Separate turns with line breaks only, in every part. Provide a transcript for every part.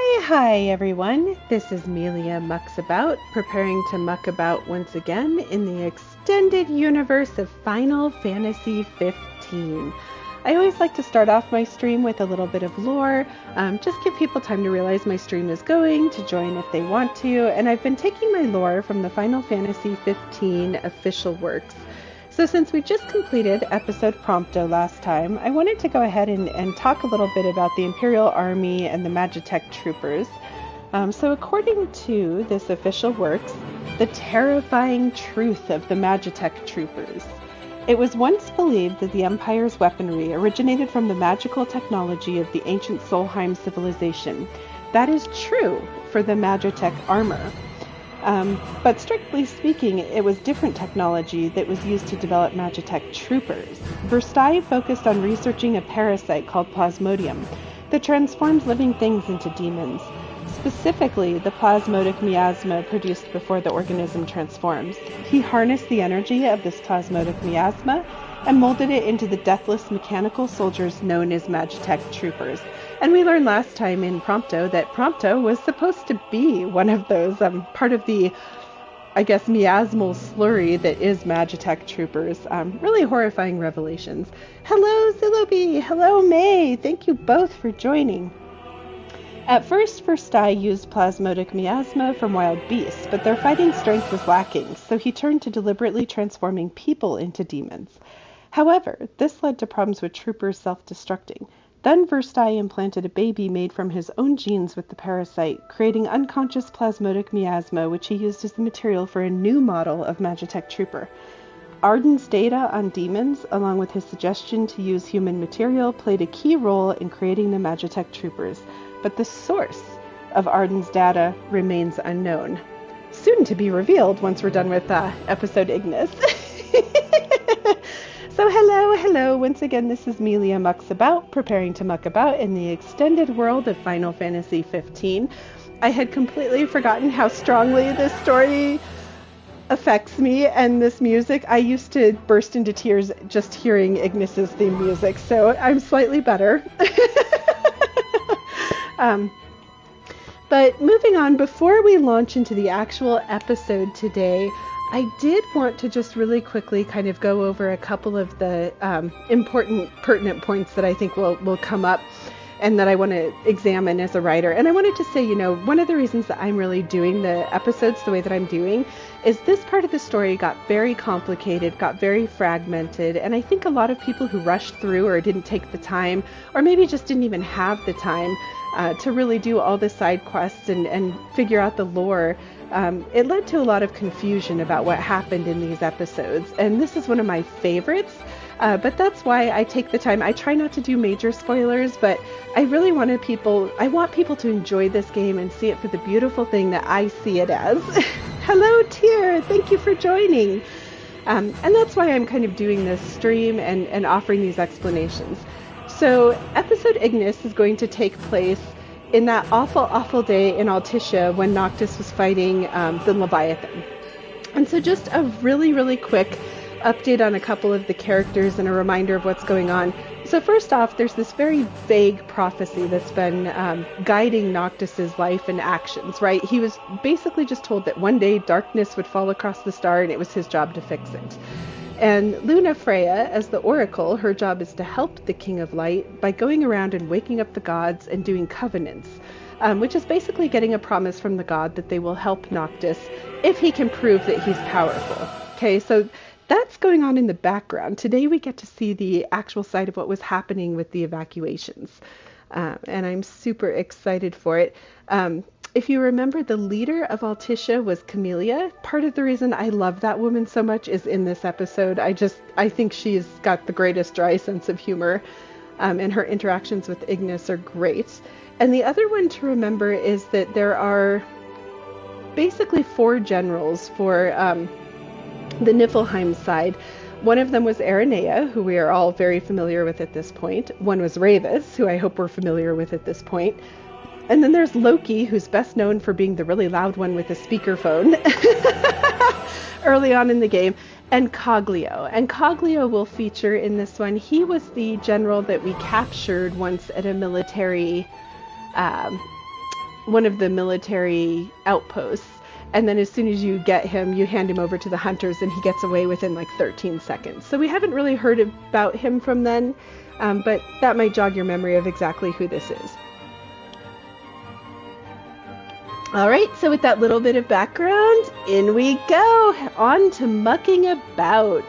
Hi everyone, this is Melia Mucks About, preparing to muck about once again in the extended universe of Final Fantasy 15. I always like to start off my stream with a little bit of lore, just give people time to realize my stream is going, to join if they want to, and I've been taking my lore from the Final Fantasy 15 official works. So since we just completed episode Prompto last time, I wanted to go ahead and talk a little bit about the Imperial Army and the Magitech troopers. So according to this official works, the terrifying truth of the Magitech troopers. It was once believed that the Empire's weaponry originated from the magical technology of the ancient Solheim civilization. That is true for the Magitech armor. But strictly speaking, it was different technology that was used to develop Magitech troopers. Verstaille focused on researching a parasite called Plasmodium that transforms living things into demons, specifically the plasmodic miasma produced before the organism transforms. He harnessed the energy of this plasmodic miasma and molded it into the deathless mechanical soldiers known as Magitech troopers. And we learned last time in Prompto that Prompto was supposed to be one of those, part of the, miasmal slurry that is Magitech troopers. Really horrifying revelations. Hello, Zilobi! Hello, May! Thank you both for joining. At first, Verstaille used plasmodic miasma from wild beasts, but their fighting strength was lacking, so he turned to deliberately transforming people into demons. However, this led to problems with troopers self-destructing. Then Verstaille implanted a baby made from his own genes with the parasite, creating unconscious plasmodic miasma, which he used as the material for a new model of Magitech trooper. Arden's data on demons, along with his suggestion to use human material, played a key role in creating the Magitech troopers, but the source of Arden's data remains unknown. Soon to be revealed once we're done with episode Ignis. So hello, once again this is Melia Mucks About, preparing to muck about in the extended world of Final Fantasy 15. I had completely forgotten how strongly this story affects me and this music. I used to burst into tears just hearing Ignis's theme music, so I'm slightly better. But moving on, before we launch into the actual episode today, I did want to just really quickly kind of go over a couple of the important, pertinent points that I think will come up and that I want to examine as a writer. And I wanted to say, one of the reasons that I'm really doing the episodes the way that I'm doing is this part of the story got very complicated, got very fragmented, and I think a lot of people who rushed through or didn't take the time, or maybe just didn't even have the time to really do all the side quests and figure out the lore, it led to a lot of confusion about what happened in these episodes. And this is one of my favorites, but that's why I take the time. I try not to do major spoilers, but I really want people to enjoy this game and see it for the beautiful thing that I see it as. Hello, Tyr! Thank you for joining. And that's why I'm kind of doing this stream and offering these explanations. So episode Ignis is going to take place in that awful day in Altissia when Noctis was fighting the Leviathan. And so just a really quick update on a couple of the characters and a reminder of what's going on. So first off, there's this very vague prophecy that's been guiding Noctis's life and actions, right? He was basically just told that one day darkness would fall across the star and it was his job to fix it. And Luna Freya, as the Oracle, her job is to help the King of Light by going around and waking up the gods and doing covenants, which is basically getting a promise from the god that they will help Noctis if he can prove that he's powerful. Okay, so that's going on in the background. Today we get to see the actual side of what was happening with the evacuations, and I'm super excited for it. If you remember, the leader of Altissia was Camellia. Part of the reason I love that woman so much is in this episode. I think she's got the greatest dry sense of humor, and her interactions with Ignis are great. And the other one to remember is that there are basically 4 generals for the Niflheim side. One of them was Aranea, who we are all very familiar with at this point. One was Ravus, who I hope we're familiar with at this point. And then there's Loki, who's best known for being the really loud one with a speakerphone early on in the game, and Coglio. And Coglio will feature in this one. He was the general that we captured once at a military one of the military outposts. And then as soon as you get him, you hand him over to the hunters, and he gets away within like 13 seconds. So we haven't really heard about him from then, but that might jog your memory of exactly who this is. All right, so with that little bit of background, in we go, on to mucking about.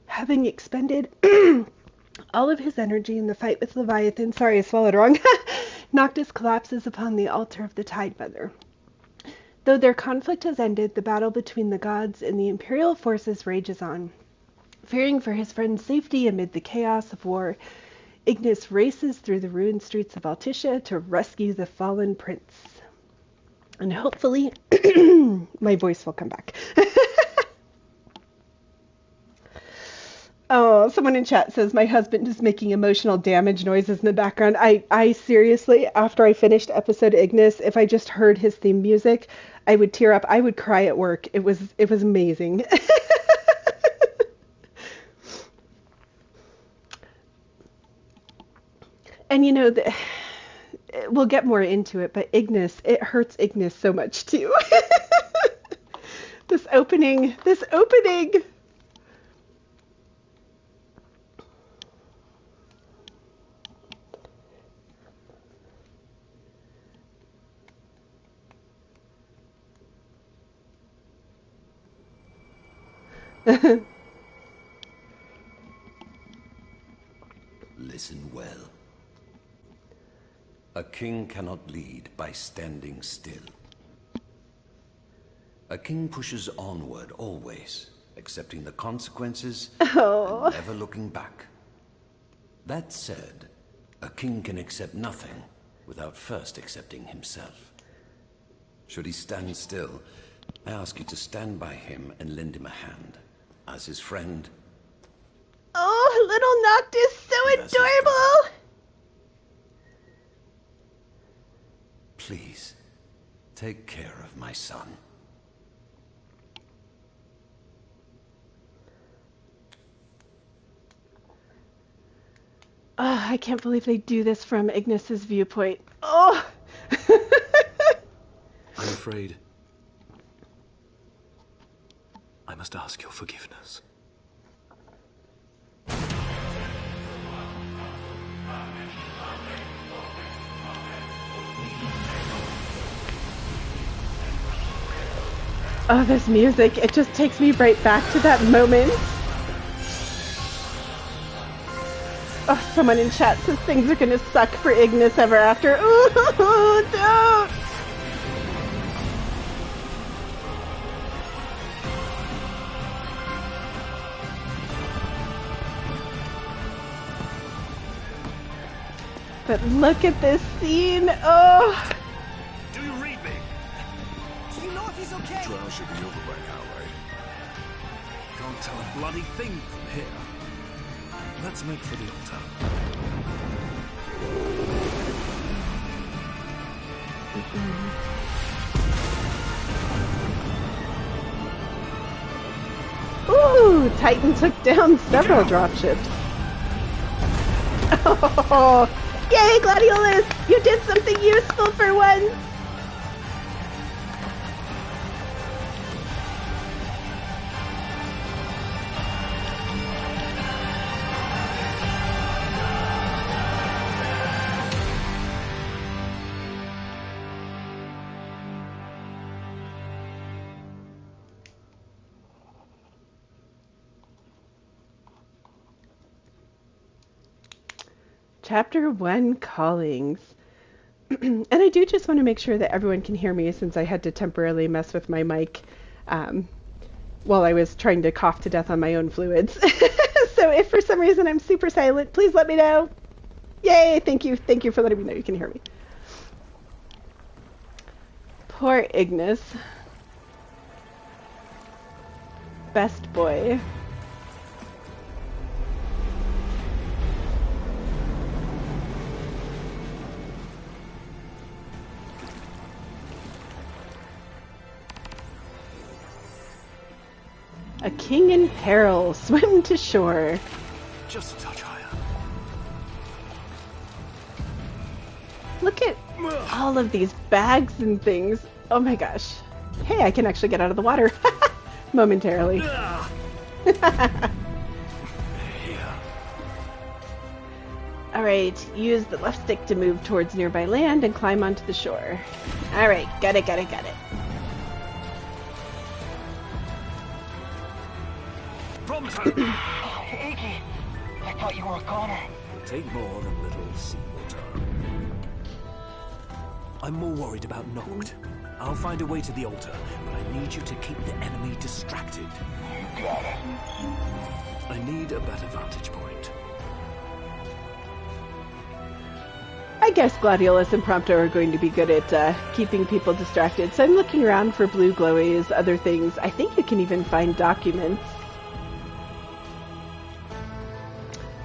Having expended all of his energy in the fight with Leviathan, sorry, I swallowed wrong, Noctis collapses upon the altar of the Tidemother. Though their conflict has ended, the battle between the gods and the Imperial forces rages on. Fearing for his friend's safety amid the chaos of war, Ignis races through the ruined streets of Altissia to rescue the fallen prince. And hopefully, my voice will come back. Oh, someone in chat says my husband is making emotional damage noises in the background. I seriously, after I finished episode Ignis, if I just heard his theme music, I would tear up. I would cry at work. It was amazing. And you know, we'll get more into it, but Ignis, it hurts Ignis so much too. This opening.
Listen well. A king cannot lead by standing still. A king pushes onward always, accepting the consequences and never looking back. That said, a king can accept nothing without first accepting himself. Should he stand still, I ask you to stand by him and lend him a hand. As his friend.
Oh, little Noctis, so adorable!
Please, take care of my son.
Oh, I can't believe they do this from Ignis's viewpoint. Oh!
I'm afraid I must ask your forgiveness.
Oh, this music, it just takes me right back to that moment. Oh, someone in chat says things are gonna suck for Ignis ever after. Ooh, don't! But look at this scene. Oh!
Do you read me? Do you know if he's okay?
The trial should be over by now, right?
Can't tell a bloody thing from here. Let's make for the altar.
Ooh, Titan took down several dropships. Oh, yay, Gladiolus! You did something useful for once! Chapter 1, Callings. And I do just want to make sure that everyone can hear me, since I had to temporarily mess with my mic while I was trying to cough to death on my own fluids. So if for some reason I'm super silent, please let me know. Yay, thank you for letting me know you can hear me. Poor Ignis. best boy. A king in peril. Swim to shore.
Just a touch higher.
Look at all of these bags and things. Oh my gosh. Hey, I can actually get out of the water. Momentarily. Alright, use the left stick to move towards nearby land and climb onto the shore. Alright, got it.
Iggy, I thought you were a goner.
It'll take more than little seawater. I'm more worried about Noct. I'll find a way to the altar, but I need you to keep the enemy distracted.
You got it.
I need a better vantage point.
I guess Gladiolus and Prompto are going to be good at keeping people distracted, so I'm looking around for blue glowies, other things. I think you can even find documents.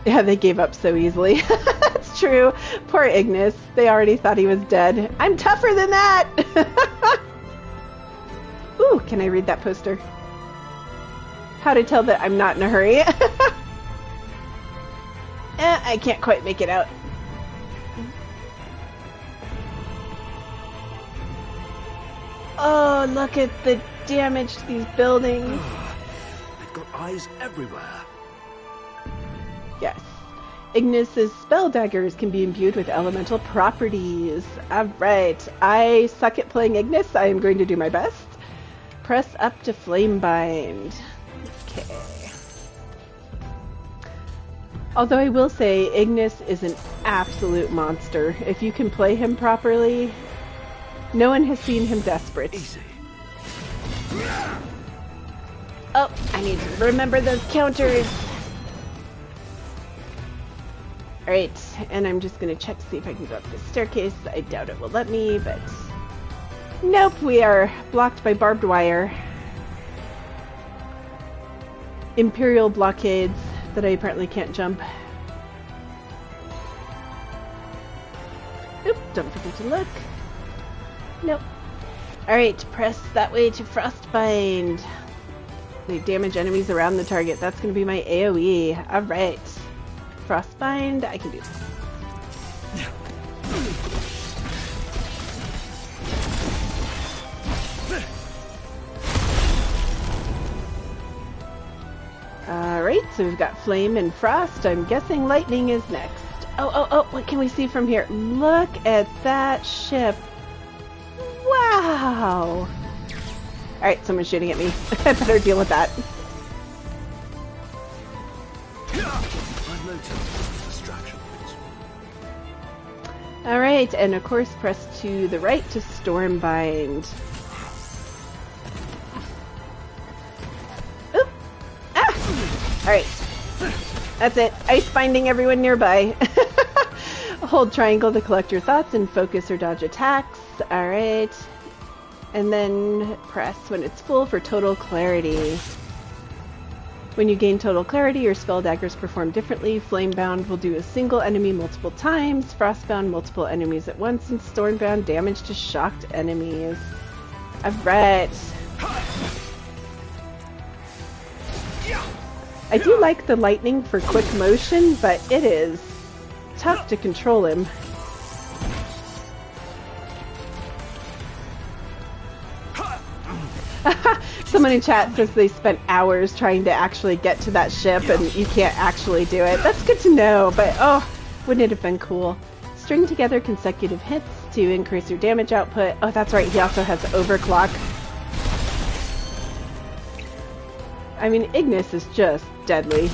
Yeah, they gave up so easily. That's true. Poor Ignis. They already thought he was dead. I'm tougher than that! Ooh, can I read that poster? How to tell that I'm not in a hurry. I can't quite make it out. Oh, look at the damage to these buildings.
They've got eyes everywhere.
Yes. Ignis's spell daggers can be imbued with elemental properties. Alright. I suck at playing Ignis. I am going to do my best. Press up to flame bind. Okay. Although I will say, Ignis is an absolute monster. If you can play him properly, no one has seen him desperate.
Easy.
Oh, I need to remember those counters. Alright, and I'm just going to check to see if I can go up this staircase. I doubt it will let me, but... Nope, we are blocked by barbed wire. Imperial blockades that I apparently can't jump. Oop, don't forget to look. Nope. Alright, press that way to frostbind. They damage enemies around the target. That's going to be my AoE. Alright. Frostbind, I can do this. Alright, so we've got flame and frost. I'm guessing lightning is next. Oh, what can we see from here? Look at that ship. Wow! Alright, someone's shooting at me. I better deal with that.
I've noticed distractions.
Alright, and of course press to the right to stormbind. Oop! Ah! Alright. That's it. Ice binding everyone nearby. Hold triangle to collect your thoughts and focus or dodge attacks. Alright. And then press when it's full for total clarity. When you gain total clarity, your spell daggers perform differently. Flamebound will do a single enemy multiple times, Frostbound multiple enemies at once, and Stormbound damage to shocked enemies. Alright. I do like the lightning for quick motion, but it is tough to control him. Someone in chat says they spent hours trying to actually get to that ship and you can't actually do it. That's good to know, but oh, wouldn't it have been cool? String together consecutive hits to increase your damage output. Oh, that's right, he also has overclock. I mean, Ignis is just deadly.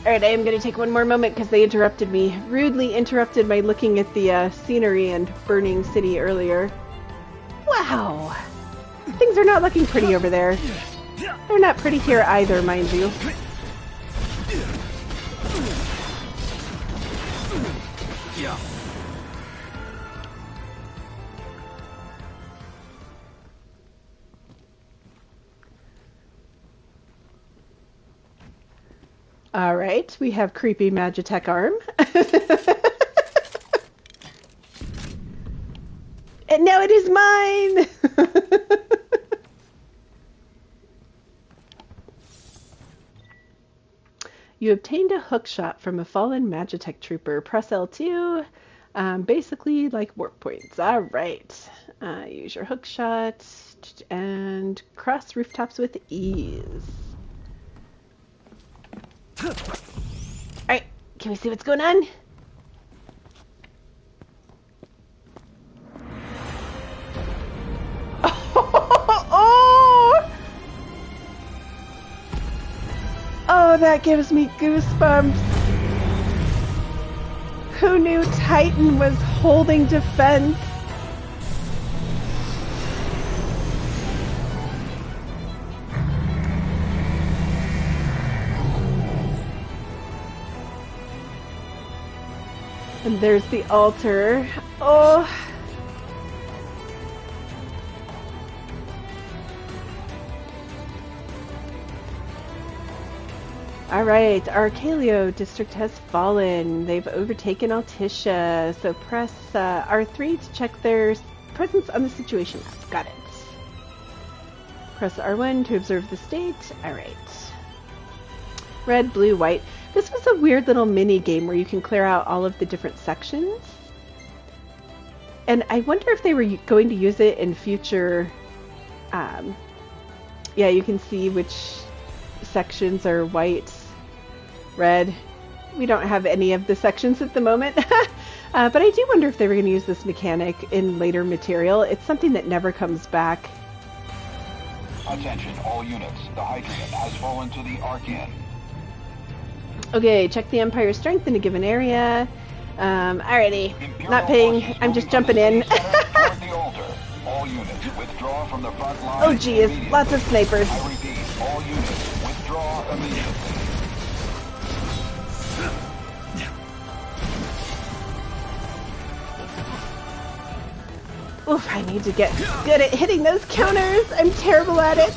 Alright, I am going to take one more moment because they interrupted me. Rudely interrupted my looking at the scenery and burning city earlier. Wow! Things are not looking pretty over there. They're not pretty here either, mind you. All right, we have creepy Magitech arm. And now it is mine! You obtained a hookshot from a fallen Magitech trooper. Press L2. Basically like warp points. All right. Use your hookshot and cross rooftops with ease. All right. Can we see what's going on? Oh, that gives me goosebumps. Who knew Titan was holding defense? And there's the altar. Oh. Alright, Arcalio district has fallen. They've overtaken Altissia. So press R3 to check their presence on the situation map. Got it. Press R1 to observe the state. Alright. Red, blue, white. This was a weird little mini game where you can clear out all of the different sections. And I wonder if they were going to use it in future... yeah, you can see which sections are white, red. We don't have any of the sections at the moment. But I do wonder if they were going to use this mechanic in later material. It's something that never comes back.
Attention, all units. The Hydraean has fallen to the Archean.
Okay, check the Empire's strength in a given area. Alrighty. Not paying. I'm just jumping in.
All units, withdraw from the front line.
Oh geez, lots of snipers.
I repeat, all units, withdraw immediately.
Oof, I need to get good at hitting those counters. I'm terrible at it.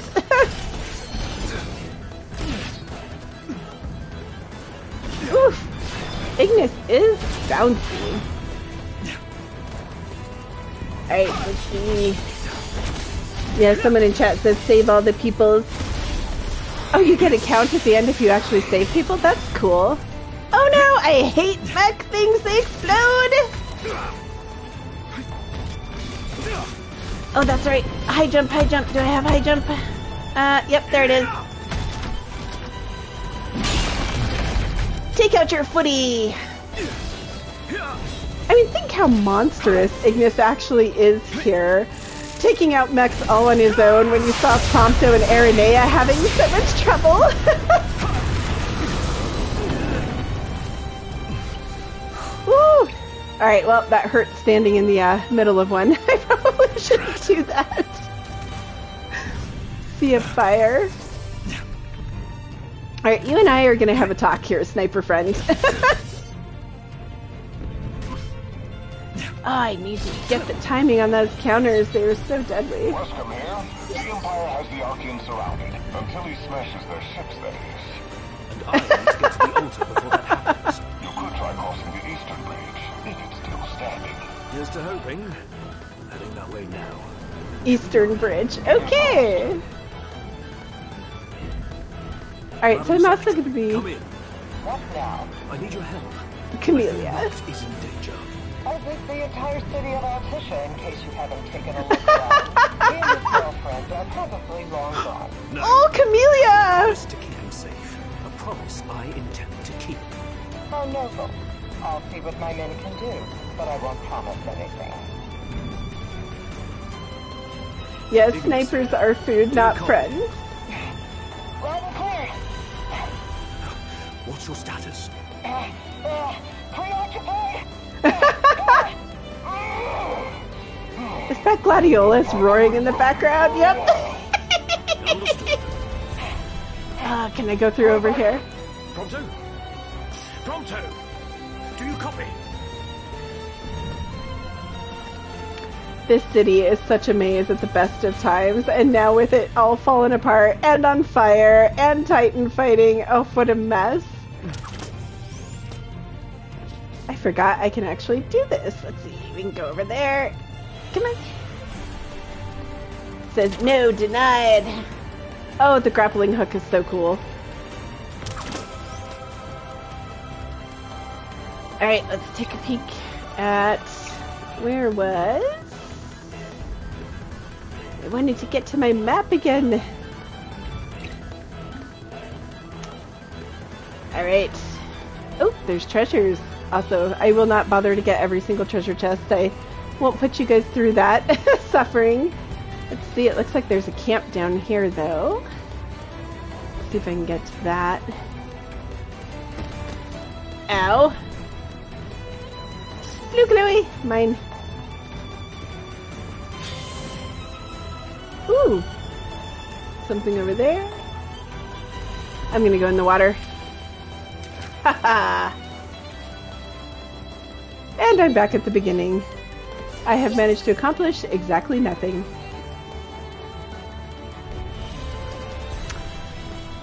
Oof. Ignis is bouncy. Alright, let's see. Yeah, someone in chat says save all the peoples. Oh, you get a count at the end if you actually save people? That's cool. Oh no, I hate mech things, they explode! Oh, that's right. High jump, high jump. Do I have high jump? Yep, there it is. Take out your footy! I mean, think how monstrous Ignis actually is here. Taking out mechs all on his own when you saw Prompto and Aranea having so much trouble. Woo! Alright, well, that hurt standing in the middle of one. I probably shouldn't do that. Sea of Fire. Alright, you and I are going to have a talk here, sniper friend. Oh, I need to get the timing on those counters. They were so deadly.
Welcome here. The Empire has the Archean surrounded. Until he smashes their ships, that is.
And I need to get to the altar before that happens.
You could try crossing the Eastern Bridge, if it's still standing.
Here's to hoping. I'm heading that way now.
Eastern Bridge. Okay. Alright, so I'm also going to be...
Come in.
What now?
I need your help.
Camellia.
Noct is in danger.
I visit the entire city of Altissia in case you haven't taken a look around. He and his girlfriend are probably long gone.
No.
Oh, Camellia!
Promise to keep him safe. A promise I intend to keep.
How noble. I'll see what my men can do, but I won't promise anything.
Yes, snipers are food, not friends.
Loud and clear.
What's your status?
Preoccupied.
Is that Gladiolus roaring in the background? Yep.
Understood.
Can I go through over here?
Prompto? Prompto! Do you copy?
This city is such a maze at the best of times, and now with it all falling apart, and on fire, and Titan fighting, oh, what a mess. I forgot I can actually do this. Let's see, we can go over there. Come on. It says, no, denied. Oh, the grappling hook is so cool. Alright, let's take a peek at where was... I wanted to get to my map again. Alright. Oh, there's treasures. Also, I will not bother to get every single treasure chest. I won't put you guys through that suffering. Let's see, it looks like there's a camp down here, though. Let's see if I can get to that. Ow. Blue glowy! Mine. Ooh! Something over there. I'm gonna go in the water. Haha! And I'm back at the beginning. I have managed to accomplish exactly nothing.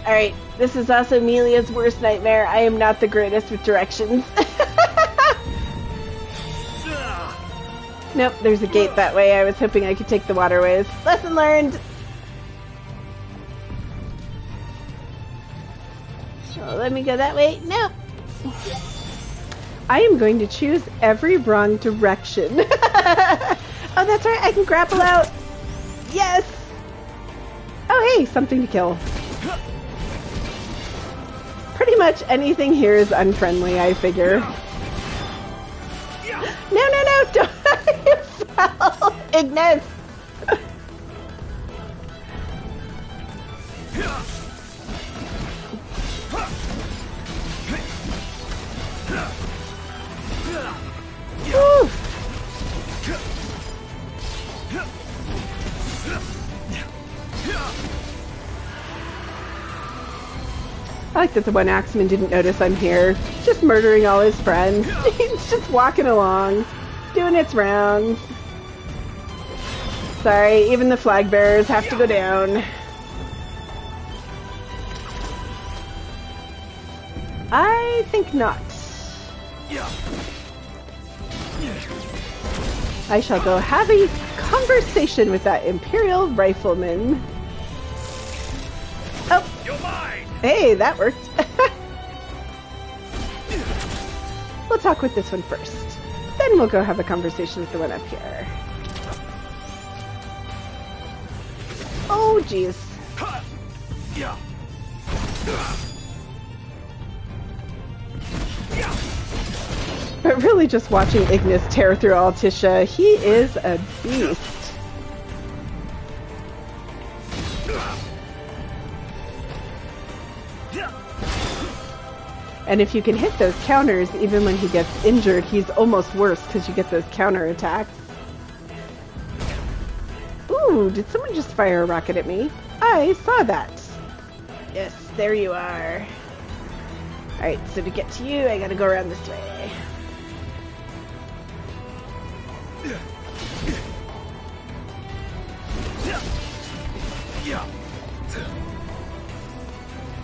Alright, this is also Amelia's worst nightmare. I am not the greatest with directions. Nope, there's a gate that way. I was hoping I could take the waterways. Lesson learned! So let me go that way. Nope! I am going to choose every wrong direction. Oh, that's right, I can grapple out! Yes! Oh, hey, something to kill. Pretty much anything here is unfriendly, I figure. No, don't! You fell! Ignis! Woo. I like that the one axeman didn't notice I'm here. Just murdering all his friends. He's just walking along, doing its rounds. Sorry, even the flag bearers have to go down. I think not. I shall go have a conversation with that Imperial rifleman. Oh!
You're mine!
Hey, that worked. We'll talk with this one first. Then we'll go have a conversation with the one up here. Oh, jeez. But really just watching Ignis tear through Altissia, he is a beast. And if you can hit those counters, even when he gets injured, he's almost worse because you get those counter attacks. Ooh, did someone just fire a rocket at me? I saw that. Yes, there you are. Alright, so to get to you, I gotta go around this way.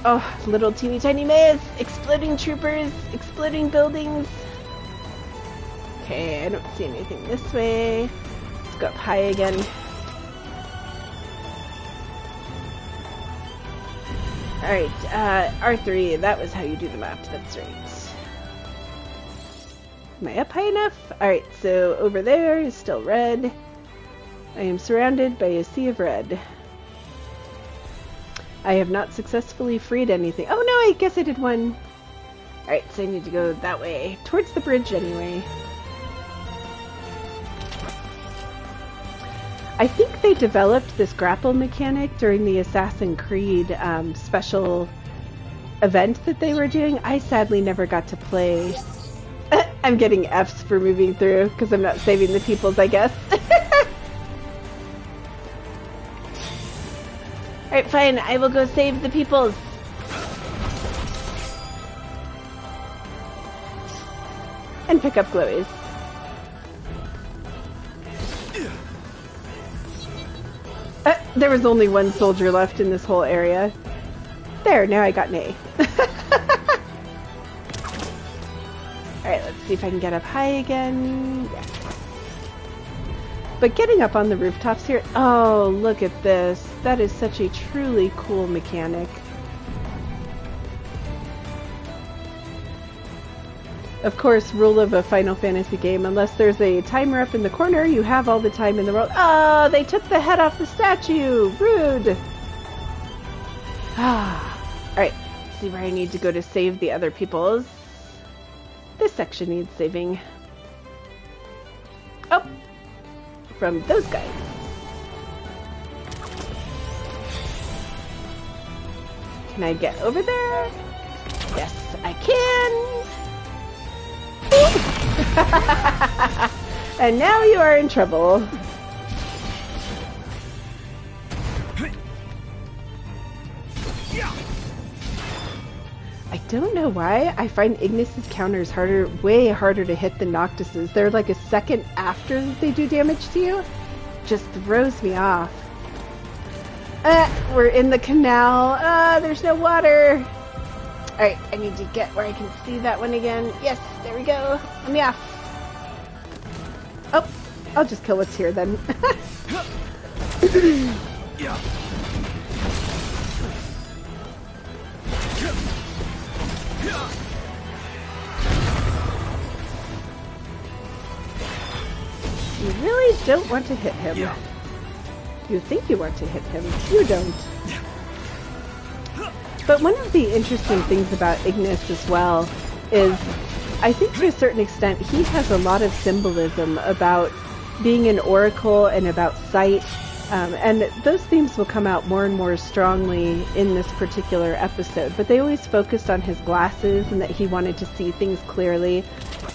Oh, little teeny tiny maze, exploding troopers, exploding buildings. Okay, I don't see anything this way. Let's go up high again. Alright, R3, that was how you do the map, that's right. Am I up high enough? Alright, so over there is still red. I am surrounded by a sea of red. I have not successfully freed anything. Oh no, I guess I did one. Alright, so I need to go that way. Towards the bridge anyway. I think they developed this grapple mechanic during the Assassin's Creed special event that they were doing. I sadly never got to play. I'm getting Fs for moving through because I'm not saving the peoples, I guess. Alright, fine. I will go save the peoples. And pick up glowies. There was only one soldier left in this whole area. There, now I got an A. Alright, let's see if I can get up high again. Yes. But getting up on the rooftops here... Oh, look at this. That is such a truly cool mechanic. Of course, rule of a Final Fantasy game, unless there's a timer up in the corner, you have all the time in the world. Oh, they took the head off the statue! Rude! Alright, let's see where I need to go to save the other peoples. This section needs saving. Oh! From those guys. Can I get over there? Yes, I can! And now you are in trouble. I don't know why I find Ignis's counters way harder to hit than Noctis's. They're like a second after they do damage to you. Just throws me off. We're in the canal. There's no water. Alright, I need to get where I can see that one again. Yes, there we go. Let me off. Oh, I'll just kill what's here then. You really don't want to hit him. You think you want to hit him. You don't. But one of the interesting things about Ignis as well is, I think to a certain extent, he has a lot of symbolism about being an oracle and about sight. And those themes will come out more and more strongly in this particular episode. But they always focused on his glasses and that he wanted to see things clearly.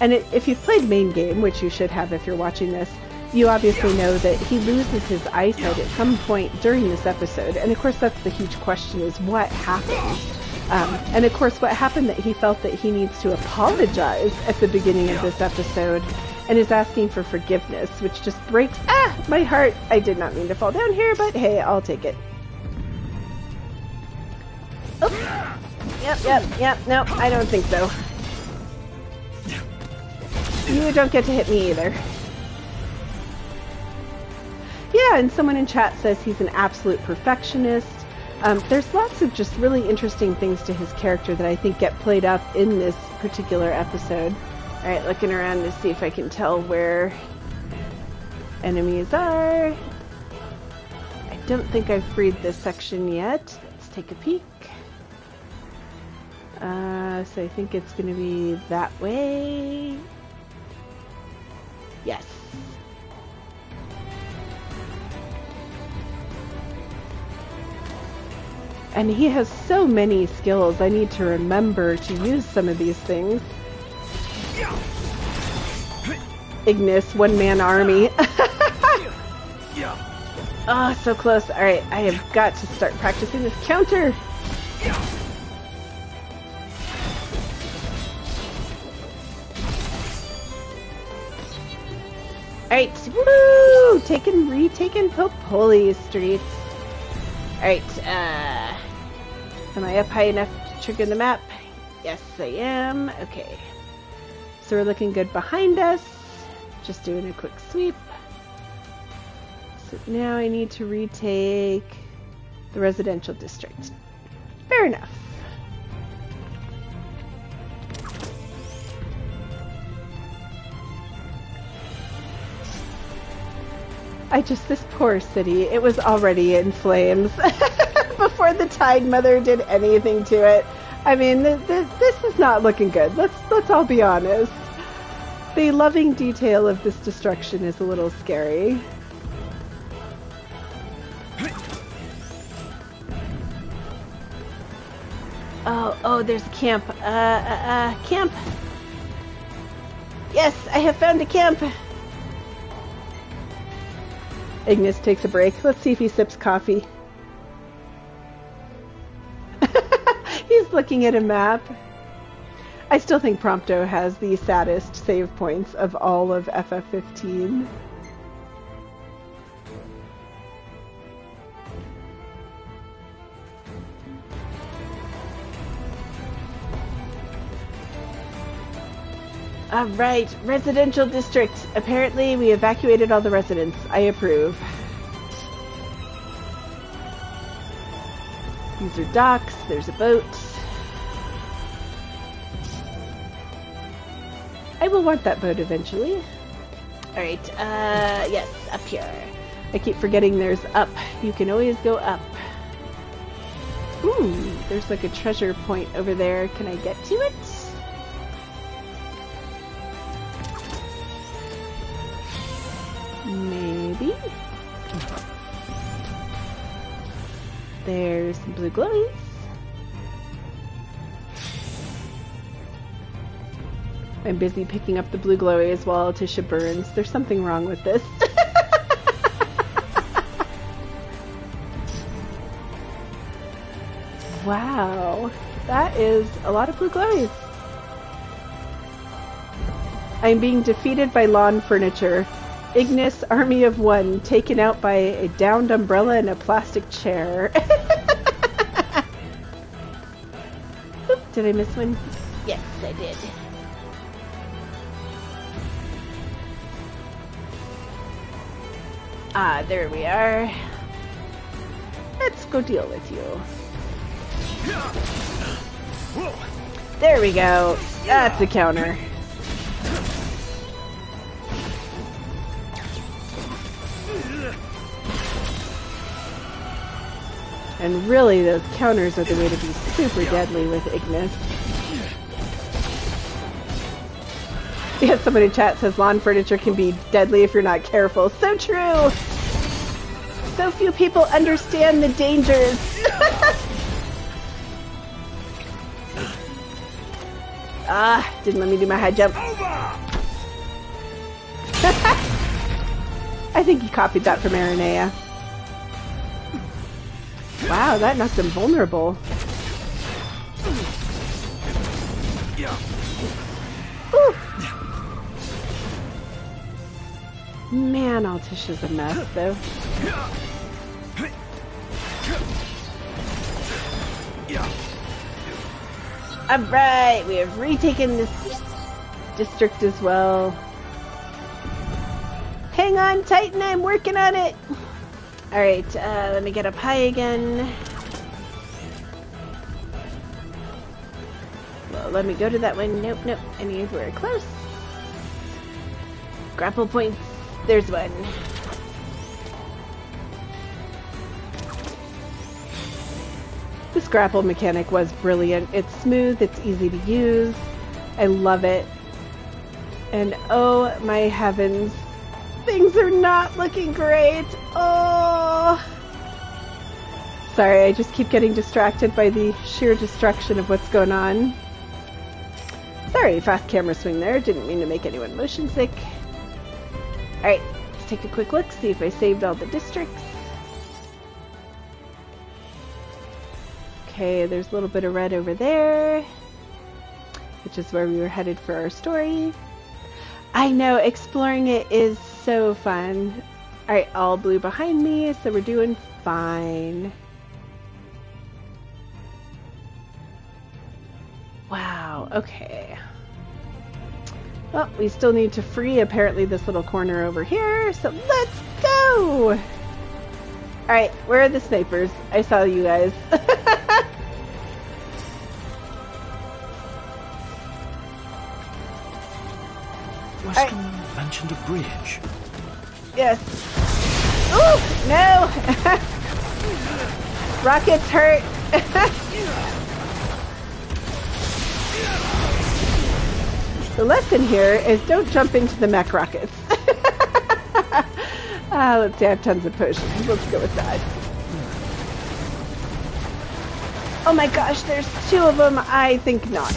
And if you've played main game, which you should have if you're watching this, you obviously know that he loses his eyesight at some point during this episode. And of course that's the huge question, is what happened? And of course what happened that he felt that he needs to apologize at the beginning of this episode and is asking for forgiveness, which just breaks my heart. I did not mean to fall down here, but hey, I'll take it. Oh. Yep, no, I don't think so. You don't get to hit me either. Yeah, and someone in chat says he's an absolute perfectionist. There's lots of just really interesting things to his character that I think get played up in this particular episode. Alright, looking around to see if I can tell where enemies are. I don't think I've freed this section yet. Let's take a peek. So I think it's going to be that way. Yes. And he has so many skills, I need to remember to use some of these things. Ignis, one-man army. Oh, so close. Alright, I have got to start practicing this counter. Alright, woo! Retaken Popoli streets. Alright, am I up high enough to trigger the map? Yes, I am. Okay. So we're looking good behind us. Just doing a quick sweep. So now I need to retake the residential district. Fair enough. This poor city, it was already in flames before the Tide Mother did anything to it. I mean, this is not looking good. Let's all be honest. The loving detail of this destruction is a little scary. Oh, there's a camp. Camp! Yes, I have found a camp! Ignis takes a break. Let's see if he sips coffee. He's looking at a map. I still think Prompto has the saddest save points of all of FF15. Alright, residential district. Apparently we evacuated all the residents. I approve. These are docks. There's a boat. I will want that boat eventually. Alright, yes, up here. I keep forgetting there's up. You can always go up. Ooh, there's like a treasure point over there. Can I get to it? Maybe. There's some blue glowies. I'm busy picking up the blue glowies while Altissia burns. There's something wrong with this. Wow, that is a lot of blue glowies. I'm being defeated by lawn furniture. Ignis, army of one, taken out by a downed umbrella and a plastic chair. Oop, did I miss one? Yes, I did. Ah, there we are. Let's go deal with you. There we go. That's a counter. And really, those counters are the way to be super deadly with Ignis. Yeah, somebody in chat says lawn furniture can be deadly if you're not careful. So true! So few people understand the dangers. Ah, didn't let me do my high jump. I think he copied that from Aranea. Wow, that knocked him vulnerable. Ooh. Man, Altissia's a mess, though. Alright, we have retaken this district as well. Hang on, Titan, I'm working on it! Alright, let me get up high again. Well, let me go to that one. Nope, nope, anywhere close. Grapple points, there's one. This grapple mechanic was brilliant. It's smooth, it's easy to use. I love it. And oh my heavens, things are not looking great. Oh! Sorry, I just keep getting distracted by the sheer destruction of what's going on. Sorry, fast camera swing there. Didn't mean to make anyone motion sick. Alright, let's take a quick look, see if I saved all the districts. Okay, there's a little bit of red over there, which is where we were headed for our story. I know, exploring it is so fun. Alright, all blue behind me, so we're doing fine. Wow, okay. Well, we still need to free, apparently, this little corner over here, so let's go! Alright, where are the snipers? I saw you guys.
Weston mentioned a bridge.
Yes. Ooh, no! Rockets hurt. The lesson here is don't jump into the mech rockets. Let's see, I have tons of potions. Let's go with that. Oh my gosh, there's two of them. I think not.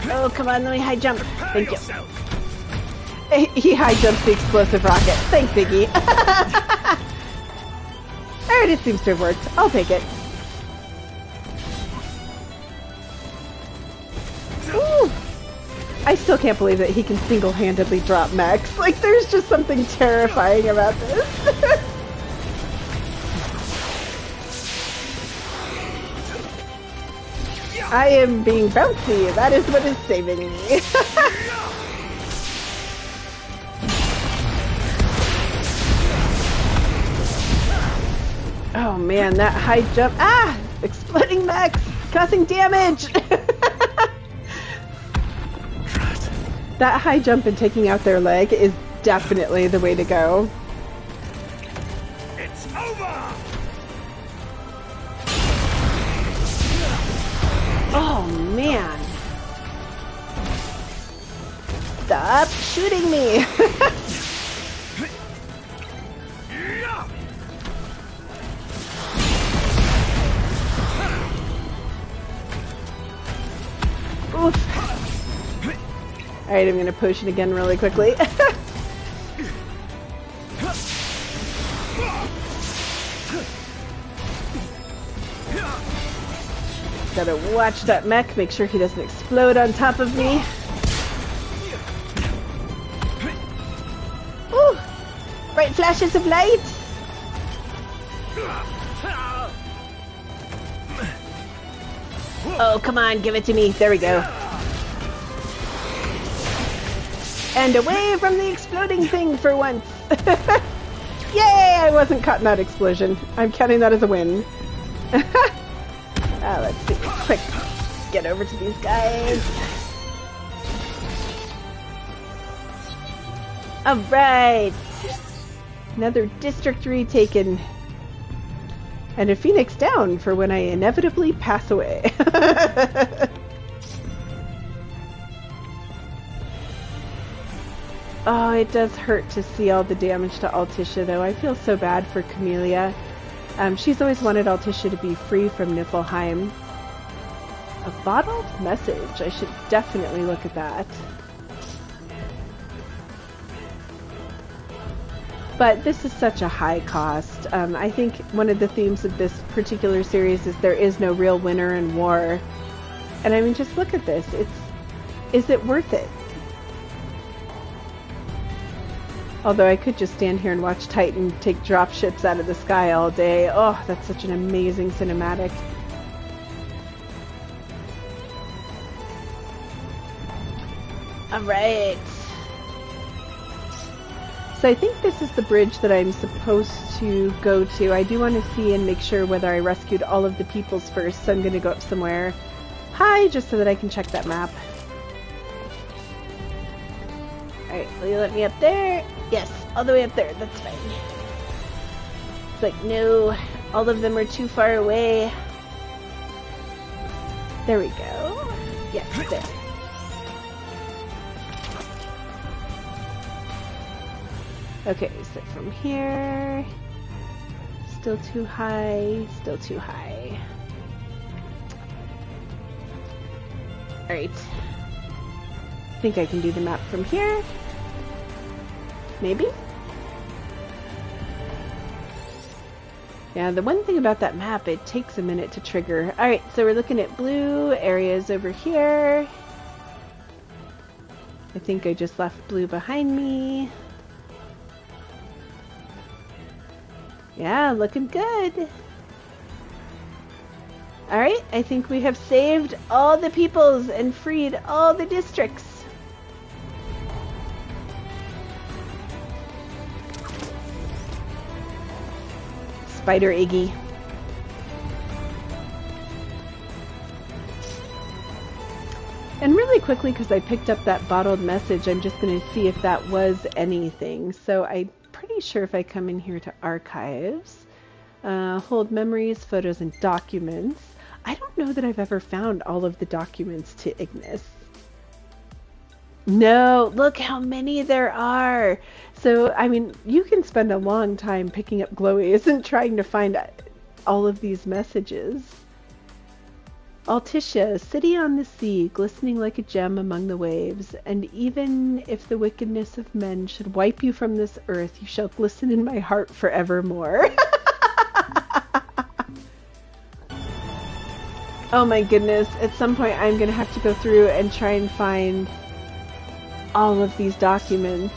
Oh, come on, let me high jump. Thank you. He high jumps the explosive rocket. Thanks, Iggy. Alright, it seems to have worked. I'll take it. Ooh. I still can't believe that he can single-handedly drop mechs. Like, there's just something terrifying about this. I am being bouncy. That is what is saving me. Oh man, that high jump. Ah! Exploding mechs! Causing damage! That high jump and taking out their leg is definitely the way to go.
It's over!
Oh man! Stop shooting me! Oof. Alright, I'm gonna potion again really quickly. Gotta watch that mech, make sure he doesn't explode on top of me. Ooh! Bright flashes of light! Oh, come on, give it to me. There we go. And away from the exploding thing for once. Yay! I wasn't caught in that explosion. I'm counting that as a win. Let's see. Quick. Get over to these guys. Alright. Another district retaken. And a phoenix down for when I inevitably pass away. Oh, it does hurt to see all the damage to Altissia, though. I feel so bad for Camellia. She's always wanted Altissia to be free from Niflheim. A bottled message. I should definitely look at that. But this is such a high cost. I think one of the themes of this particular series is there is no real winner in war. And I mean, just look at this. Is it worth it? Although I could just stand here and watch Titan take dropships out of the sky all day. Oh, that's such an amazing cinematic. Alright. So I think this is the bridge that I'm supposed to go to. I do want to see and make sure whether I rescued all of the peoples first, so I'm going to go up somewhere high just so that I can check that map. Alright, will you let me up there? Yes, all the way up there. That's fine. It's like, no, all of them are too far away. There we go. Yes, there. Okay, so from here, still too high, still too high. Alright. I think I can do the map from here. Maybe? Yeah, the one thing about that map, it takes a minute to trigger. Alright, so we're looking at blue areas over here. I think I just left blue behind me. Yeah, looking good. Alright, I think we have saved all the peoples and freed all the districts. Spider Iggy. And really quickly, because I picked up that bottled message, I'm just going to see if that was anything. So I'm pretty sure if I come in here to archives, hold memories, photos, and documents, I don't know that I've ever found all of the documents to Ignis. No, look how many there are. So, I mean, you can spend a long time picking up glowies and trying to find all of these messages. Altissia, city on the sea, glistening like a gem among the waves, and even if the wickedness of men should wipe you from this earth, you shall glisten in my heart forevermore. Oh my goodness, at some point I'm going to have to go through and try and find all of these documents.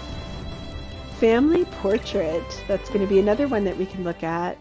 Family portrait, that's going to be another one that we can look at.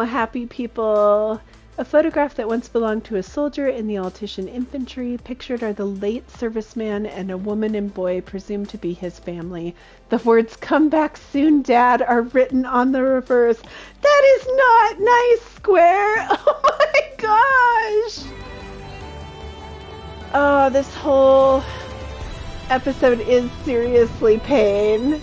happy people. A photograph that once belonged to a soldier in the Altician infantry. Pictured are the late serviceman and a woman and boy presumed to be his family. The words "Come back soon, Dad" are written on the reverse. That is not nice, Square! Oh my gosh! Oh, this whole episode is seriously pain.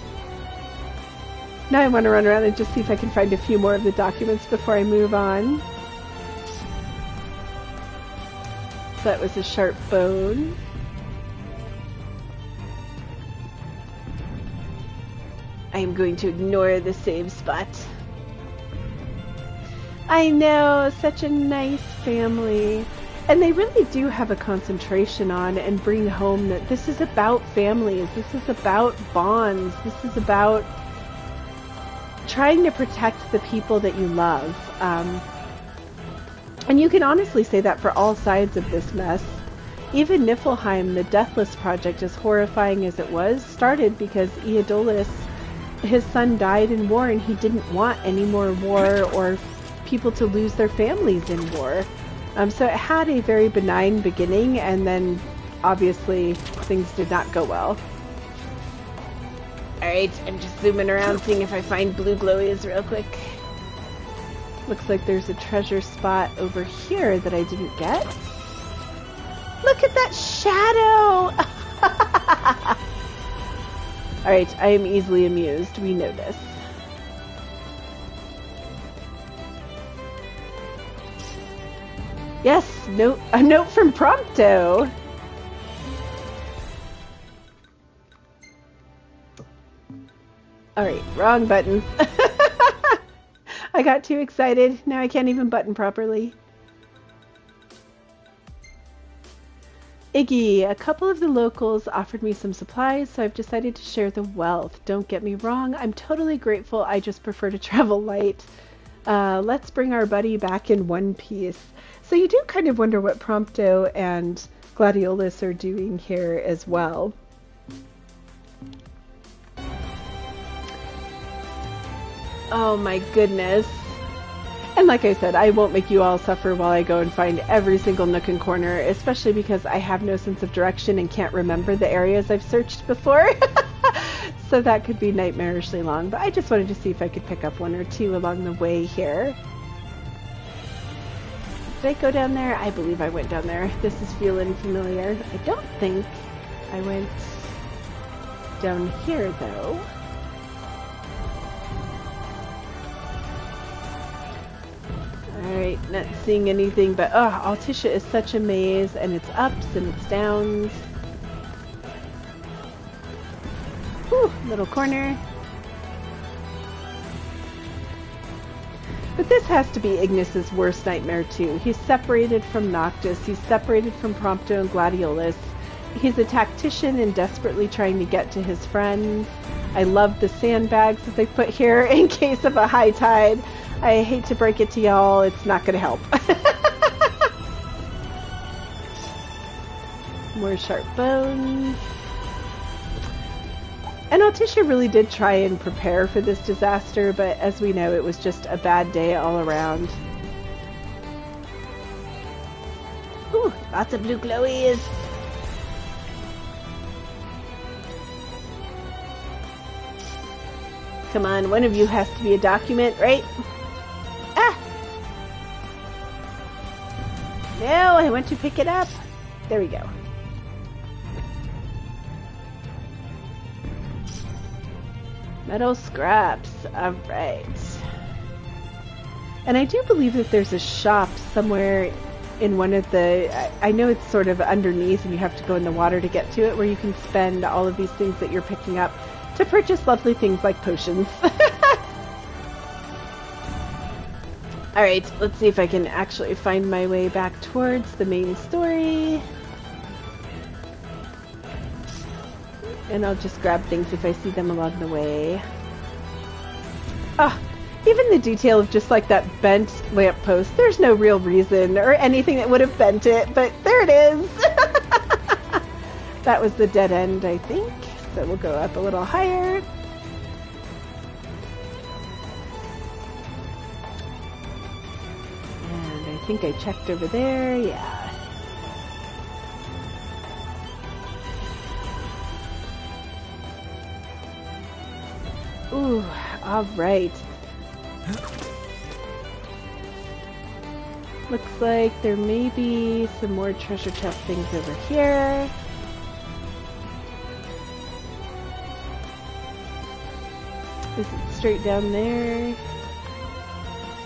Now I want to run around and just see if I can find a few more of the documents before I move on. That was a sharp bone. I am going to ignore the save spot. I know, such a nice family. And they really do have a concentration on and bring home that this is about families. This is about bonds. This is about trying to protect the people that you love. And you can honestly say that for all sides of this mess. Even Niflheim, the Deathless Project, as horrifying as it was, started because Eodolus, his son, died in war, and he didn't want any more war or people to lose their families in war. So it had a very benign beginning, and then obviously things did not go well. Alright, I'm just zooming around seeing if I find blue glowies real quick. Looks like there's a treasure spot over here that I didn't get. Look at that shadow! Alright, I am easily amused. We know this. Yes, a note from Prompto. Alright, wrong button. I got too excited. Now I can't even button properly. Iggy, a couple of the locals offered me some supplies, so I've decided to share the wealth. Don't get me wrong, I'm totally grateful. I just prefer to travel light. Let's bring our buddy back in one piece. So you do kind of wonder what Prompto and Gladiolus are doing here as well. Oh my goodness. And like I said, I won't make you all suffer while I go and find every single nook and corner, especially because I have no sense of direction and can't remember the areas I've searched before. So that could be nightmarishly long, but I just wanted to see if I could pick up one or two along the way here. Did I go down there? I believe I went down there. This is feeling familiar. I don't think I went down here though. Alright, not seeing anything, but Altissia is such a maze, and it's ups and it's downs. Whew, little corner. But this has to be Ignis's worst nightmare too. He's separated from Noctis, he's separated from Prompto and Gladiolus. He's a tactician and desperately trying to get to his friends. I love the sandbags that they put here in case of a high tide. I hate to break it to y'all, it's not going to help. More sharp bones. And Altissia really did try and prepare for this disaster, but as we know, it was just a bad day all around. Ooh, lots of blue glowies. Come on, one of you has to be a document, right? Ah! No, I went to pick it up. There we go. Metal scraps. Alright. And I do believe that there's a shop somewhere in one of the... I know it's sort of underneath and you have to go in the water to get to it, where you can spend all of these things that you're picking up to purchase lovely things like potions. Alright, let's see if I can actually find my way back towards the main story. And I'll just grab things if I see them along the way. Ah, even the detail of just like that bent lamppost, there's no real reason or anything that would have bent it, but there it is! That was the dead end, I think. So we'll go up a little higher. think I checked over there. Yeah. Ooh, all right. Looks like there may be some more treasure chest things over here. Is it straight down there?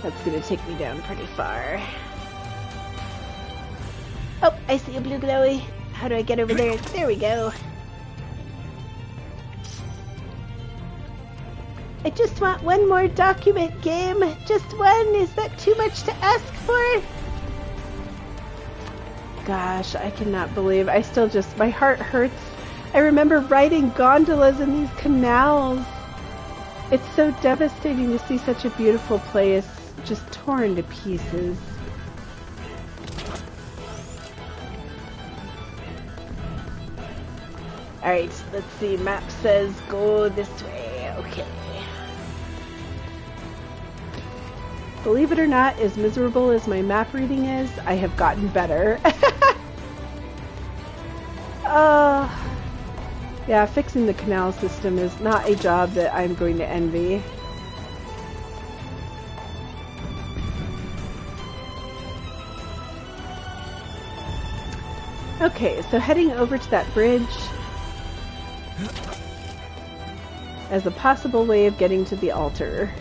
That's gonna take me down pretty far. Oh, I see a blue glowy. How do I get over there? There we go. I just want one more document, game. Just one. Is that too much to ask for? Gosh, I cannot believe. I still just, my heart hurts. I remember riding gondolas in these canals. It's so devastating to see such a beautiful place just torn to pieces. Alright, let's see. Map says go this way. Okay. Believe it or not, as miserable as my map reading is, I have gotten better. Yeah, fixing the canal system is not a job that I'm going to envy. Okay, so heading over to that bridge as a possible way of getting to the altar.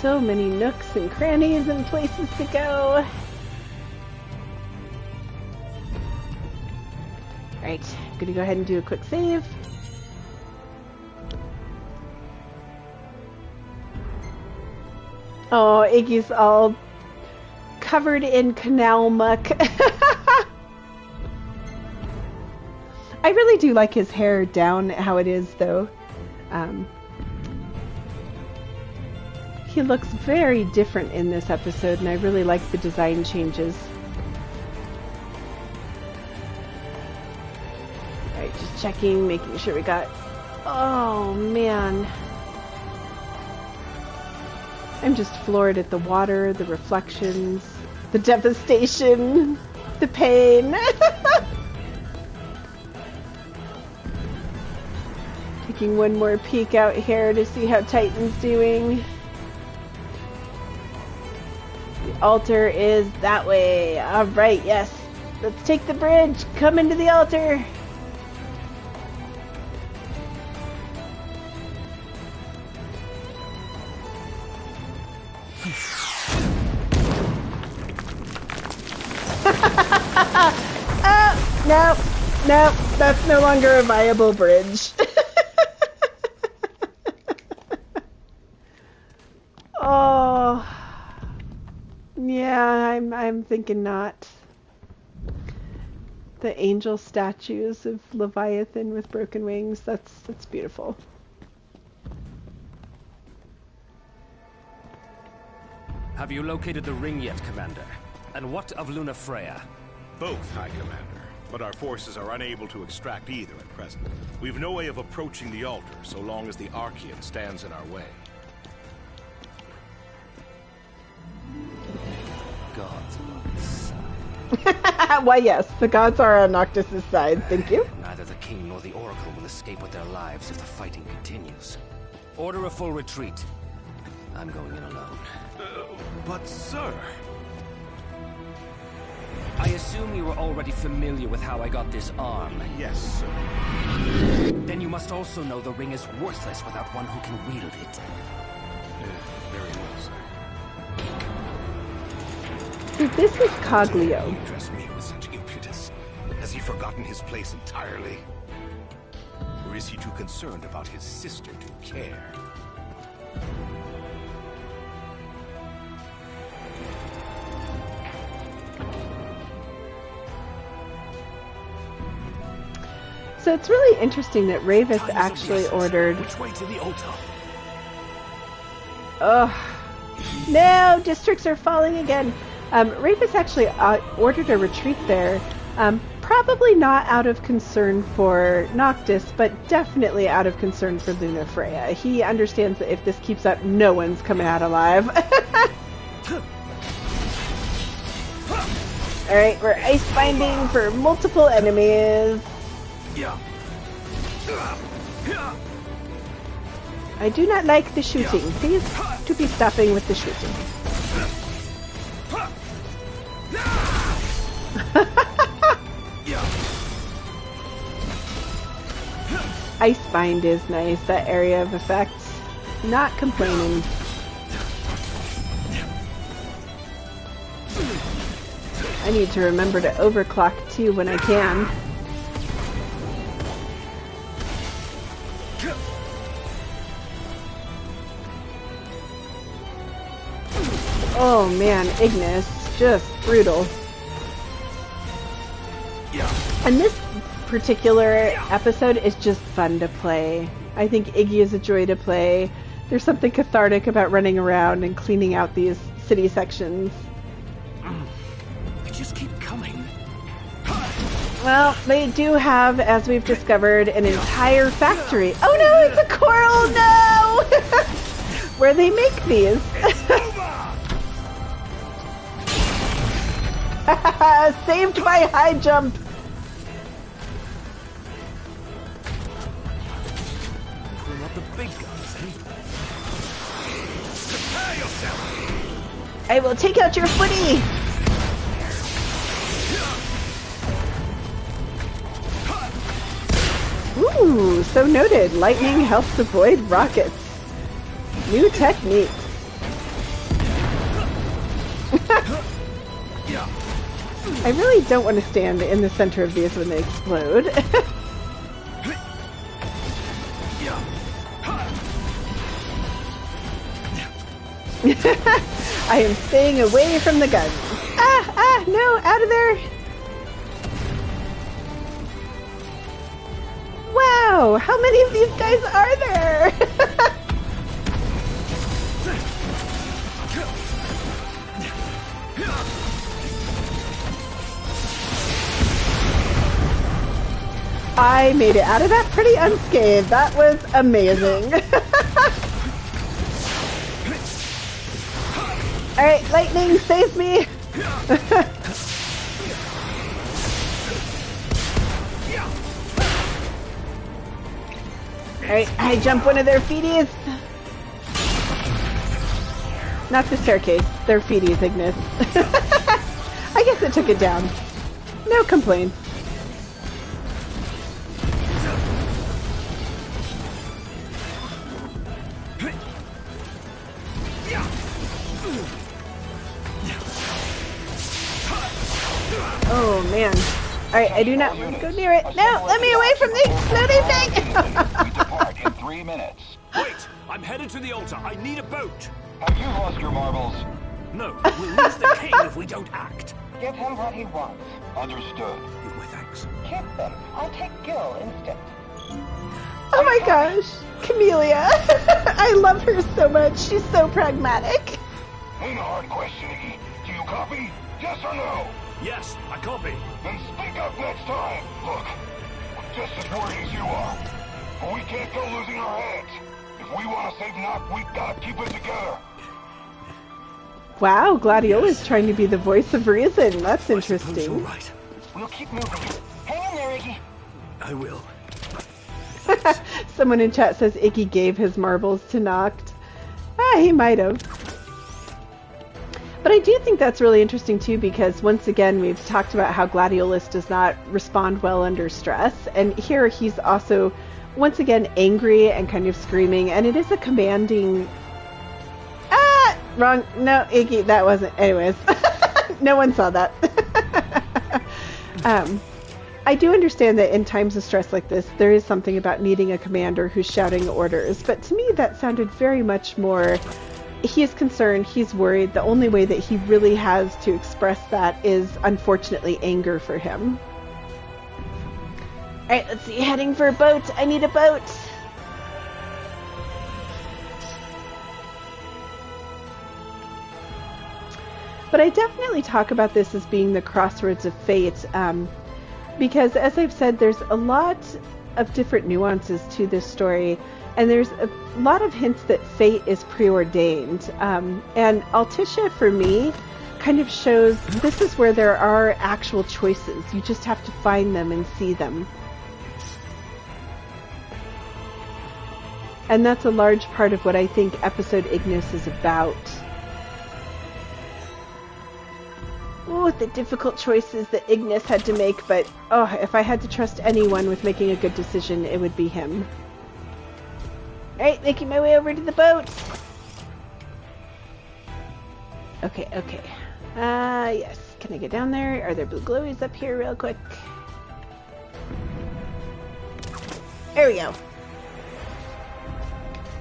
So many nooks and crannies and places to go. Alright, I'm gonna go ahead and do a quick save. Oh, Iggy's all covered in canal muck. I really do like his hair down how it is, though. He looks very different in this episode, and I really like the design changes. Alright, just checking, making sure we got... Oh, man. I'm just floored at the water, the reflections, the devastation, the pain. Taking one more peek out here to see how Titan's doing. The altar is that way. Alright, yes. Let's take the bridge. Come into the altar. No, that's no longer a viable bridge. Oh, yeah, I'm thinking not. The angel statues of Leviathan with broken wings, that's beautiful.
Have you located the ring yet, Commander? And what of Luna Freya?
Both, High Commander. But our forces are unable to extract either at present. We've no way of approaching the altar so long as the Archean stands in our way.
Gods are on his side.
Why, yes, the gods are on Noctis' side. Thank you.
Neither the king nor the oracle will escape with their lives if the fighting continues. Order a full retreat. I'm going in alone.
But sir...
I assume you were already familiar with how I got this arm.
Yes, sir.
Then you must also know the ring is worthless without one who can wield it.
Very well, sir.
So this is Coglio.
You address me with such impetus. Has he forgotten his place entirely? Or is he too concerned about his sister to care?
So it's really interesting that Ravith actually ordered...
Which way to the altar?
Ugh. No, districts are falling again. Rapus actually ordered a retreat there. Probably not out of concern for Noctis, but definitely out of concern for Luna Freya. He understands that if this keeps up, no one's coming out alive. Alright, we're ice binding for multiple enemies. I do not like the shooting. Please to be stopping with the shooting. Icebind is nice, that area of effects. Not complaining. I need to remember to overclock too when I can. Oh man, Ignis, just brutal. And this particular episode is just fun to play. I think Iggy is a joy to play. There's something cathartic about running around and cleaning out these city sections.
They just keep coming.
Well, they do have, as we've discovered, an entire factory. Oh no, it's a coral, no! Where they make these. Saved by high jump.
We're not the big guns, eh? Prepare yourself.
I will take out your footy. Ooh, so noted. Lightning helps avoid rockets. New technique. I really don't want to stand in the center of these when they explode. I am staying away from the guns. No, out of there. Wow, how many of these guys are there? I made it out of that pretty unscathed. That was amazing. Alright, lightning, save me! Alright, I jump one of their feeties. Not the staircase, their feeties, Ignis. I guess it took it down. No complaints. Oh man. Alright, I do not want to go near it. No, let me away from the exploding thing!
We depart in 3 minutes.
Wait! I'm headed to the altar. I need a boat.
Have you lost your marbles?
No, we'll lose the king if we don't act.
Give him what he wants.
Understood.
Give my thanks.
Keep them. I'll take Gil instead.
Oh my gosh, Camellia. I love her so much. She's so pragmatic.
Ain't a hard question, Iggy. Do you copy? Yes or no?
Yes, I copy.
Then speak up next time. Look, we're just as worried as you are. But we can't go losing our heads. If we want to save Noct, we gotta keep it together.
Wow, Gladiola's trying to be the voice of reason. That's interesting.
You're right.
We'll keep moving. Hang in there, Iggy.
I will.
Someone in chat says Iggy gave his marbles to Noct. He might have. But I do think that's really interesting too, because once again we've talked about how Gladiolus does not respond well under stress, and here he's also once again angry and kind of screaming, and it is a commanding... Wrong. No, Iggy, that wasn't... Anyways. No one saw that. I do understand that in times of stress like this, there is something about needing a commander who's shouting orders, but to me that sounded very much more... He is concerned, he's worried. The only way that he really has to express that is, unfortunately, anger for him. Alright, let's see. Heading for a boat. I need a boat. But I definitely talk about this as being the crossroads of fate, because as I've said, there's a lot of different nuances to this story, and there's a lot of hints that fate is preordained. And Altissia, for me, kind of shows this is where there are actual choices. You just have to find them and see them. And that's a large part of what I think episode Ignis is about. Oh, the difficult choices that Ignis had to make, but oh, if I had to trust anyone with making a good decision, it would be him. Alright, making my way over to the boat. Okay. Yes. Can I get down there? Are there blue glowies up here real quick? There we go.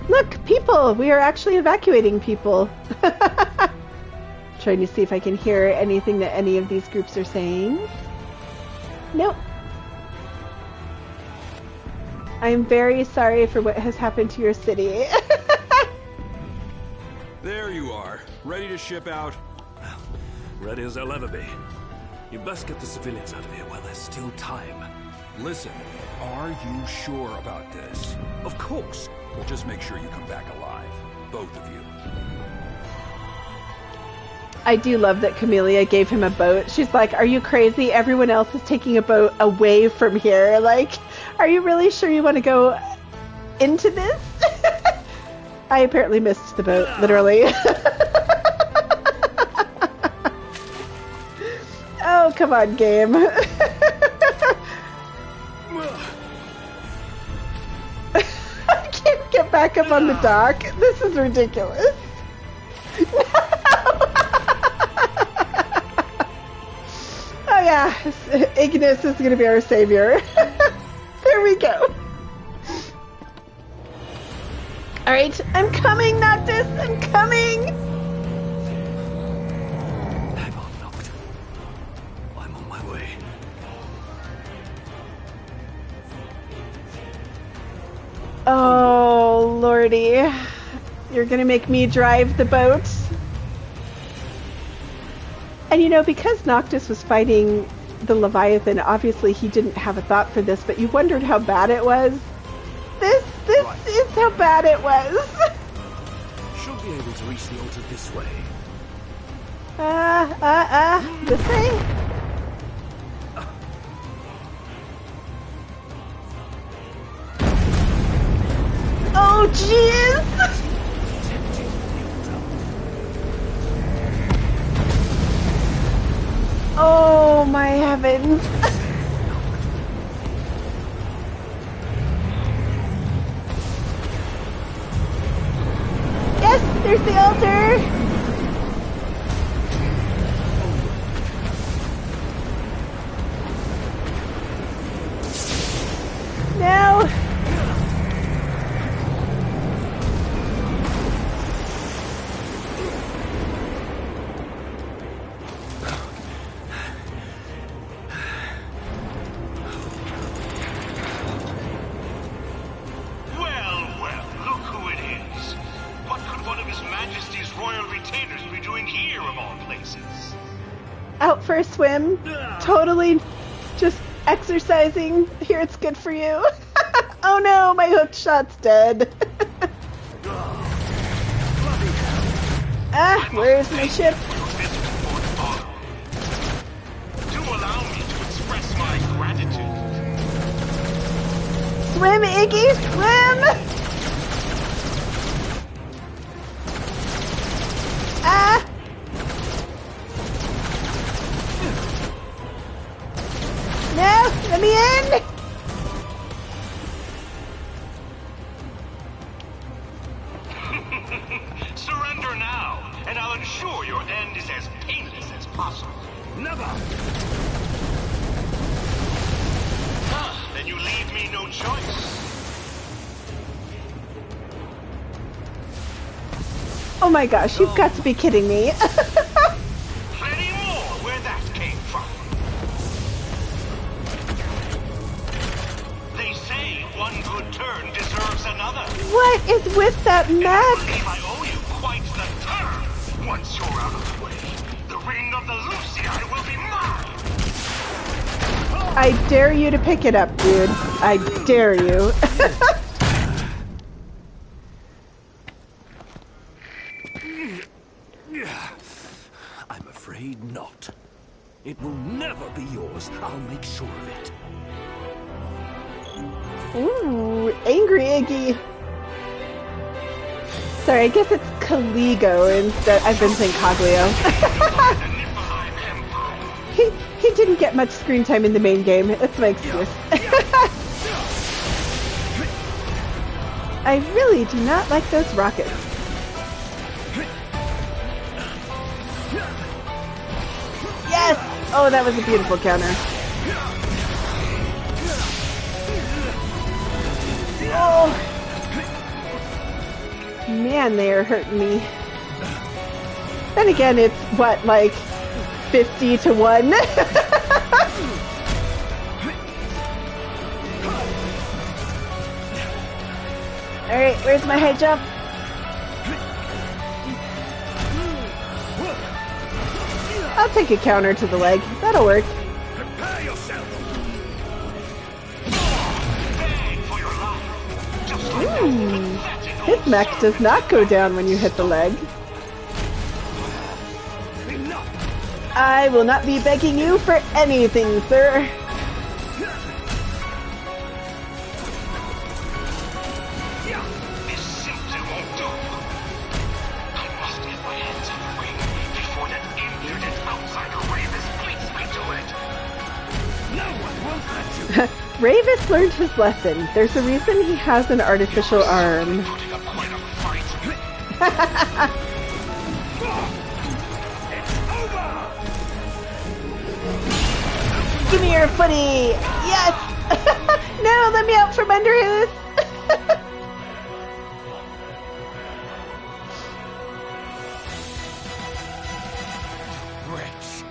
Look, people! We are actually evacuating people. Trying to see if I can hear anything that any of these groups are saying. Nope. I'm very sorry for what has happened to your city.
There you are, ready to ship out. Ready as I'll ever be. You best get the civilians out of here while there's still time.
Listen, are you sure about this?
Of course.
Well, just make sure you come back alive. Both of you.
I do love that Camellia gave him a boat. She's like, are you crazy? Everyone else is taking a boat away from here. Like, are you really sure you want to go into this? I apparently missed the boat, literally. Oh, come on, game. I can't get back up on the dock. This is ridiculous. Oh yeah, Ignis is going to be our savior. There we go. Alright, I'm coming, Noctis! I'm coming!
Hang on, Noct. I'm on my way.
Oh, lordy. You're gonna make me drive the boat? And you know, because Noctis was fighting the Leviathan, obviously he didn't have a thought for this, but you wondered how bad it was? This is how bad it was.
Should be able to reach the altar this way.
This way? Oh, jeez! Oh, my heavens. Yes, there's the altar. No. Out for a swim, totally just exercising. Here, it's good for you. Oh no, my hook shot's dead. Where's my ship?
To allow me to express my gratitude.
Swim, Iggy, swim! No, let me in!
Surrender now, and I'll ensure your end is as painless as possible.
Never!
Then you leave me no choice.
Oh my gosh, you've got to be kidding me.
Plenty more where that came from. They say one good turn deserves another.
What is with that
I
mech?
believe I owe you quite the turn. Once you're out of the way, the
I dare you to pick it up, dude. I dare you.
I'm afraid not. It will never be yours. I'll make sure of it.
Ooh, angry Iggy. Sorry, I guess it's Caligo instead. I've been saying Coglio. he didn't get much screen time in the main game. That's my excuse. I really do not like those rockets. Yes! Oh, that was a beautiful counter. Oh! Man, they are hurting me. Then again, it's what, like 50 to 1? Alright, where's my high jump? I'll take a counter to the leg. That'll work.
Prepare yourself.
His mech does not go down when you hit the leg. I will not be begging you for anything, sir.
This simply won't do. I must get my hands on the ring before that impudent outsider Ravis beats me to it.
No one will let you.
Ravis learned his lesson. There's a reason he has an artificial arm.
Putting up quite a fight.
Give me your footy! Yes! No, let me out from under his!
Rich.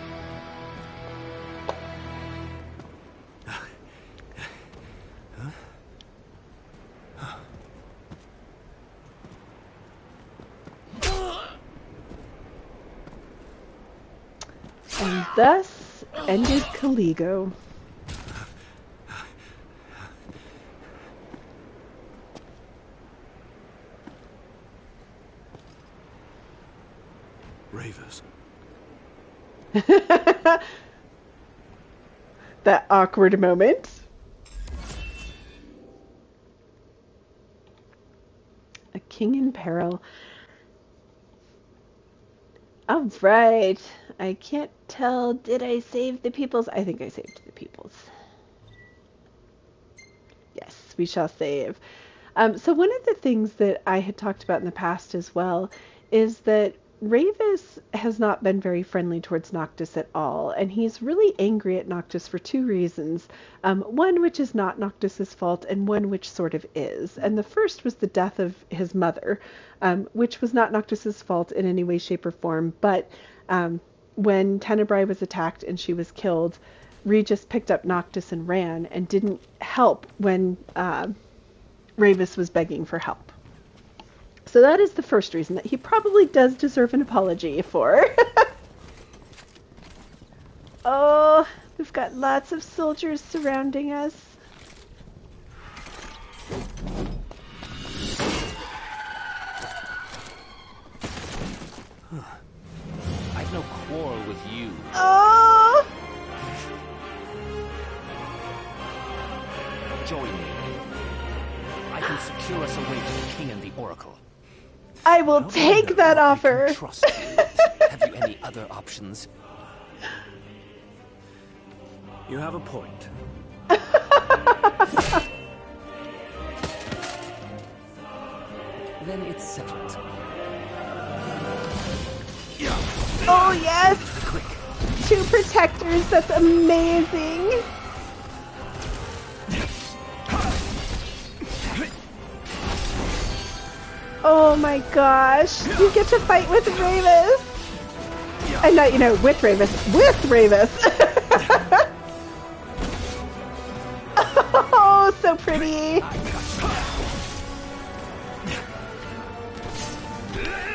And thus ended Caligo.
Ravis.
That awkward moment. A king in peril. All right. I can't tell. Did I save the peoples? I think I saved the peoples. Yes, we shall save. So one of the things that I had talked about in the past as well is that Ravis has not been very friendly towards Noctis at all, and he's really angry at Noctis for two reasons. One which is not Noctis's fault, and one which sort of is. And the first was the death of his mother, which was not Noctis's fault in any way, shape, or form, but when Tenebrae was attacked and she was killed, Regis picked up Noctis and ran and didn't help when Ravis was begging for help. So that is the first reason that he probably does deserve an apology for. Oh, we've got lots of soldiers surrounding us.
I've no quarrel with you.
Oh!
Join me. I can secure us away to the king and the oracle.
I will take that offer.
Trust me. Have you any other options?
You have a point.
Then it's settled.
Oh, yes!
Quick.
2 protectors, that's amazing! Oh my gosh, you get to fight with Ravis! And not, with Ravis, with Ravis! Oh, so pretty!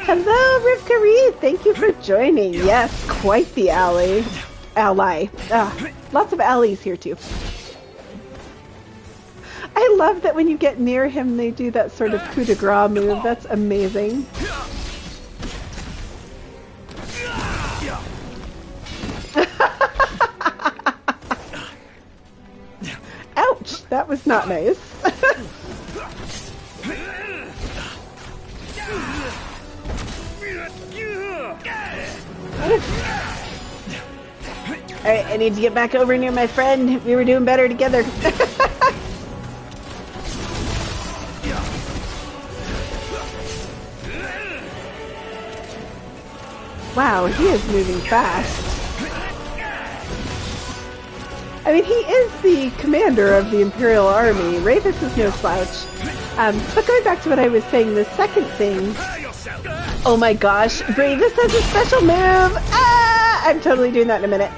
Hello, Rivka Reed! Thank you for joining. Yes, quite the ally. Lots of alleys here too. I love that when you get near him, they do that sort of coup de grace move. That's amazing. Ouch! That was not nice. Alright, I need to get back over near my friend. We were doing better together. Wow, he is moving fast. I mean, he is the commander of the Imperial Army. Ravis is no slouch. But going back to what I was saying, the second thing... Oh my gosh, Ravis has a special move! Ah! I'm totally doing that in a minute.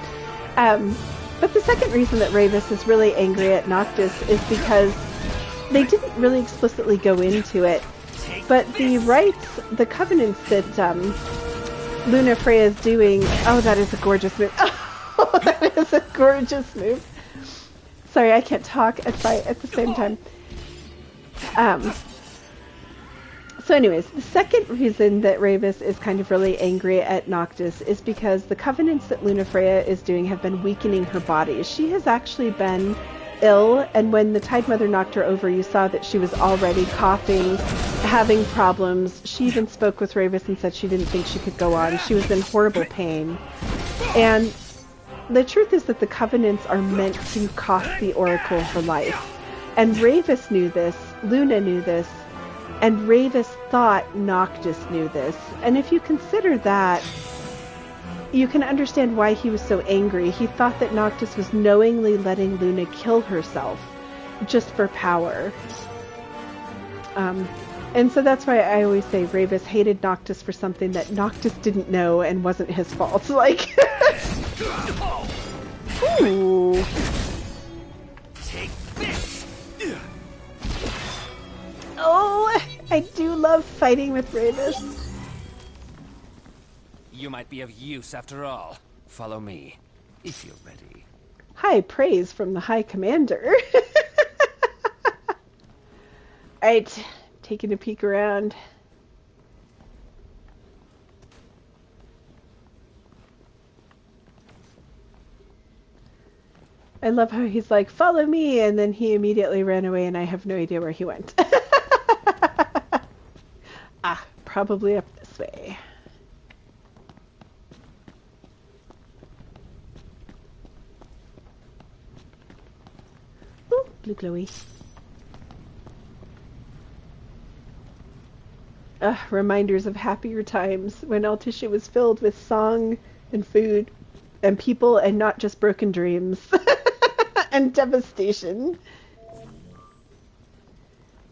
But the second reason that Ravis is really angry at Noctis is because they didn't really explicitly go into it. But the rites, the covenants that Lunafreya is doing... Oh, that is a gorgeous move. Oh, that is a gorgeous move. Sorry, I can't talk and fight at the same time. So anyways, the second reason that Ravis is kind of really angry at Noctis is because the covenants that Lunafreya is doing have been weakening her body. She has actually been ill, and when the Tide Mother knocked her over, you saw that she was already coughing, having problems. She even spoke with Ravis and said she didn't think she could go on. She was in horrible pain. And the truth is that the covenants are meant to cost the Oracle her life. And Ravis knew this, Luna knew this, and Ravis thought Noctis knew this. And if you consider that, you can understand why he was so angry. He thought that Noctis was knowingly letting Luna kill herself just for power. And so that's why I always say Ravis hated Noctis for something that Noctis didn't know and wasn't his fault. Like, ooh.
Take this.
Oh, I do love fighting with Ravis.
You might be of use after all. Follow me, if you're ready.
High praise from the High Commander. Alright, taking a peek around. I love how he's like, follow me, and then he immediately ran away and I have no idea where he went. Ah, probably up this way. Ooh, blue glowy. Reminders of happier times when Altissia was filled with song and food and people and not just broken dreams and devastation.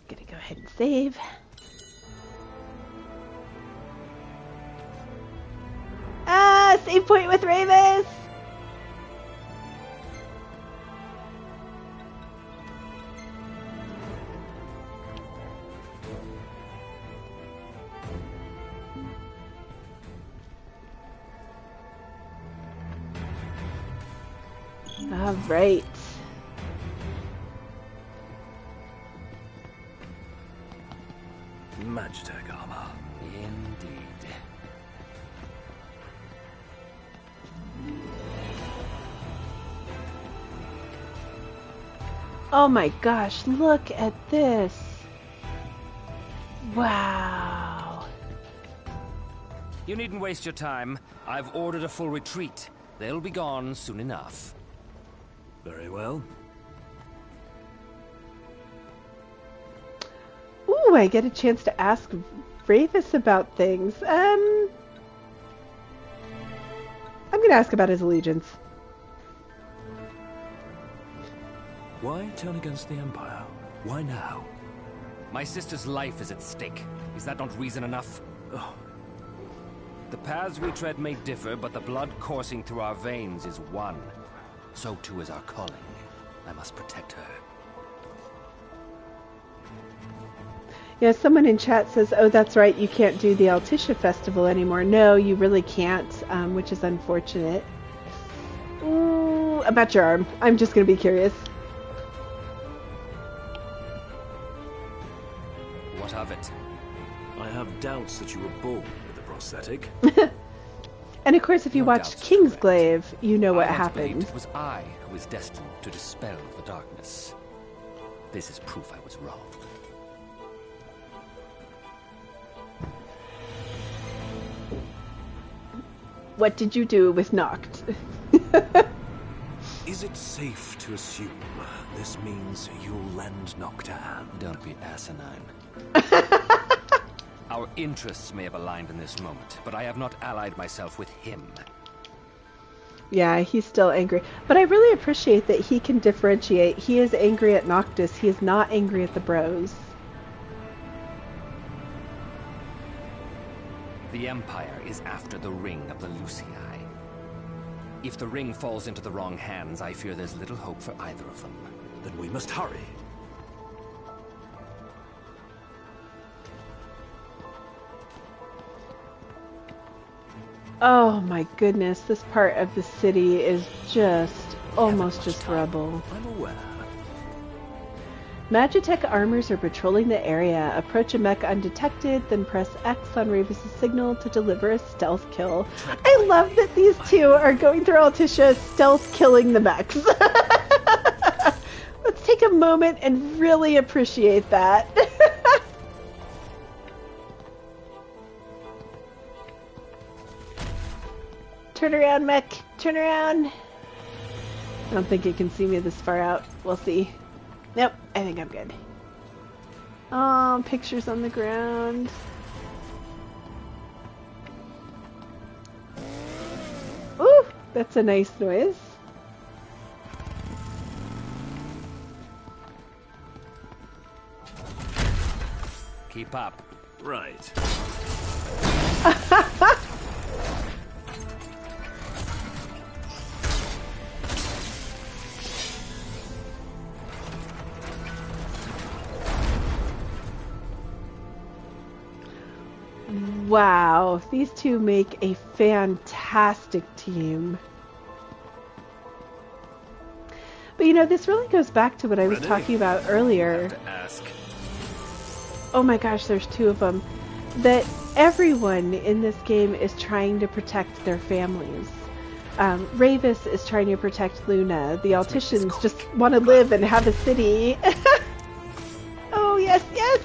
Gonna go ahead and save. Ah, save point with Ravis! All right.
Magitech armor.
Indeed.
Oh my gosh, look at this. Wow.
You needn't waste your time. I've ordered a full retreat. They'll be gone soon enough.
Very well.
Ooh, I get a chance to ask Ravis about things. I'm gonna ask about his allegiance.
Why turn against the Empire? Why now?
My sister's life is at stake. Is that not reason enough?
Oh.
The paths we tread may differ, but the blood coursing through our veins is one. So too is our calling. I must protect her.
Yeah, someone in chat says, oh, that's right, you can't do the Altissia festival anymore. No, you really can't, which is unfortunate. Ooh, about your arm. I'm just gonna be curious.
What of it?
I have doubts that you were born with a prosthetic.
And of course, if you watched Kingsglaive, you know what happened.
It was I who was destined to dispel the darkness. This is proof I was wrong.
What did you do with Noct?
Is it safe to assume this means you'll lend Noct a hand?
Don't be asinine. Our interests may have aligned in this moment, but I have not allied myself with him.
Yeah, he's still angry. But I really appreciate that he can differentiate. He is angry at Noctis. He is not angry at the bros.
The Empire is after the ring of the Lucii. If the ring falls into the wrong hands, I fear there's little hope for either of them.
Then we must hurry.
Oh my goodness, this part of the city is just almost just rubble.
I'm aware.
Magitech armors are patrolling the area. Approach a mech undetected, then press X on Ravis' signal to deliver a stealth kill. I love that these two are going through Altissia stealth killing the mechs. Let's take a moment and really appreciate that. Turn around, mech. Turn around. I don't think it can see me this far out. We'll see. Nope, I think I'm good. Oh, pictures on the ground. Ooh, that's a nice noise.
Keep up.
Right.
Wow, these two make a fantastic team. But you know, this really goes back to what I was talking about earlier.
To ask.
Oh my gosh, there's two of them. That everyone in this game is trying to protect their families. Ravis is trying to protect Luna. The Alticians just want to live and have a city. Oh, yes, yes!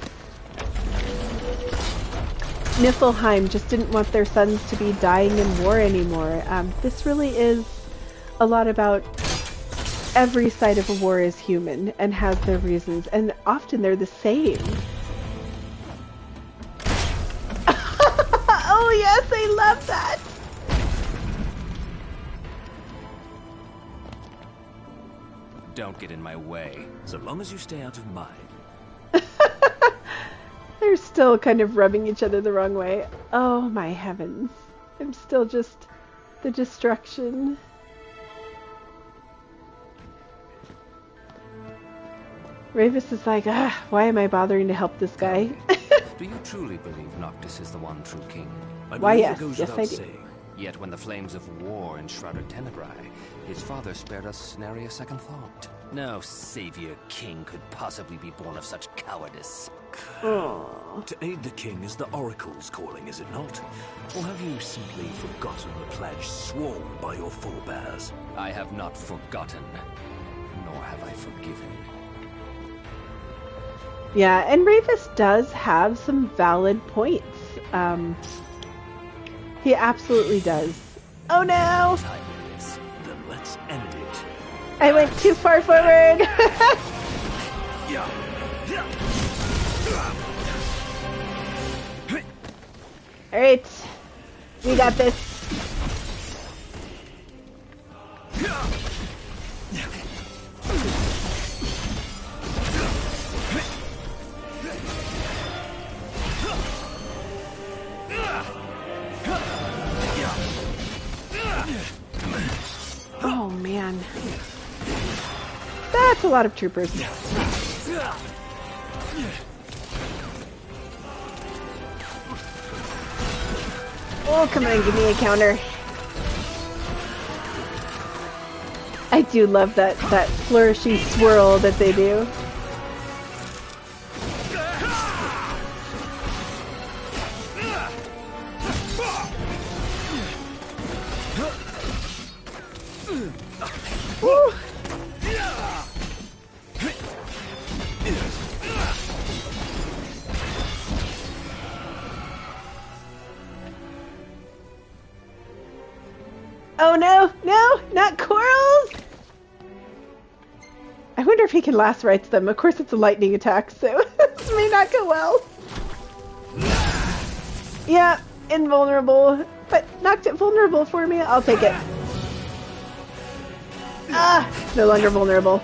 Niflheim just didn't want their sons to be dying in war anymore. This really is a lot about every side of a war is human and has their reasons, and often they're the same. Oh yes, I love that!
Don't get in my way.
So long as you stay out of mine.
They're still kind of rubbing each other the wrong way. Oh my heavens. I'm still just the destruction. Ravis is like, why am I bothering to help this guy?
Do you truly believe Noctis is the one true king?
Why, yes, yes I do.
Yet when the flames of war enshrouded Tenebrae, his father spared us nary a second thought. No savior king could possibly be born of such cowardice.
Oh.
To aid the king is the Oracle's calling, is it not? Or have you simply forgotten the pledge sworn by your forebears?
I have not forgotten, nor have I forgiven.
Yeah, and Ravis does have some valid points. He absolutely does. Oh no!
Then let's end it.
I went too far forward! Alright, we got this. Oh man, that's a lot of troopers. Oh, come on, give me a counter. I do love that flourishy swirl that they do. Woo. Oh no, no, not corals! I wonder if he can last rights them. Of course it's a lightning attack, so this may not go well. Yeah, invulnerable, but knocked it vulnerable for me. I'll take it. Ah, no longer vulnerable.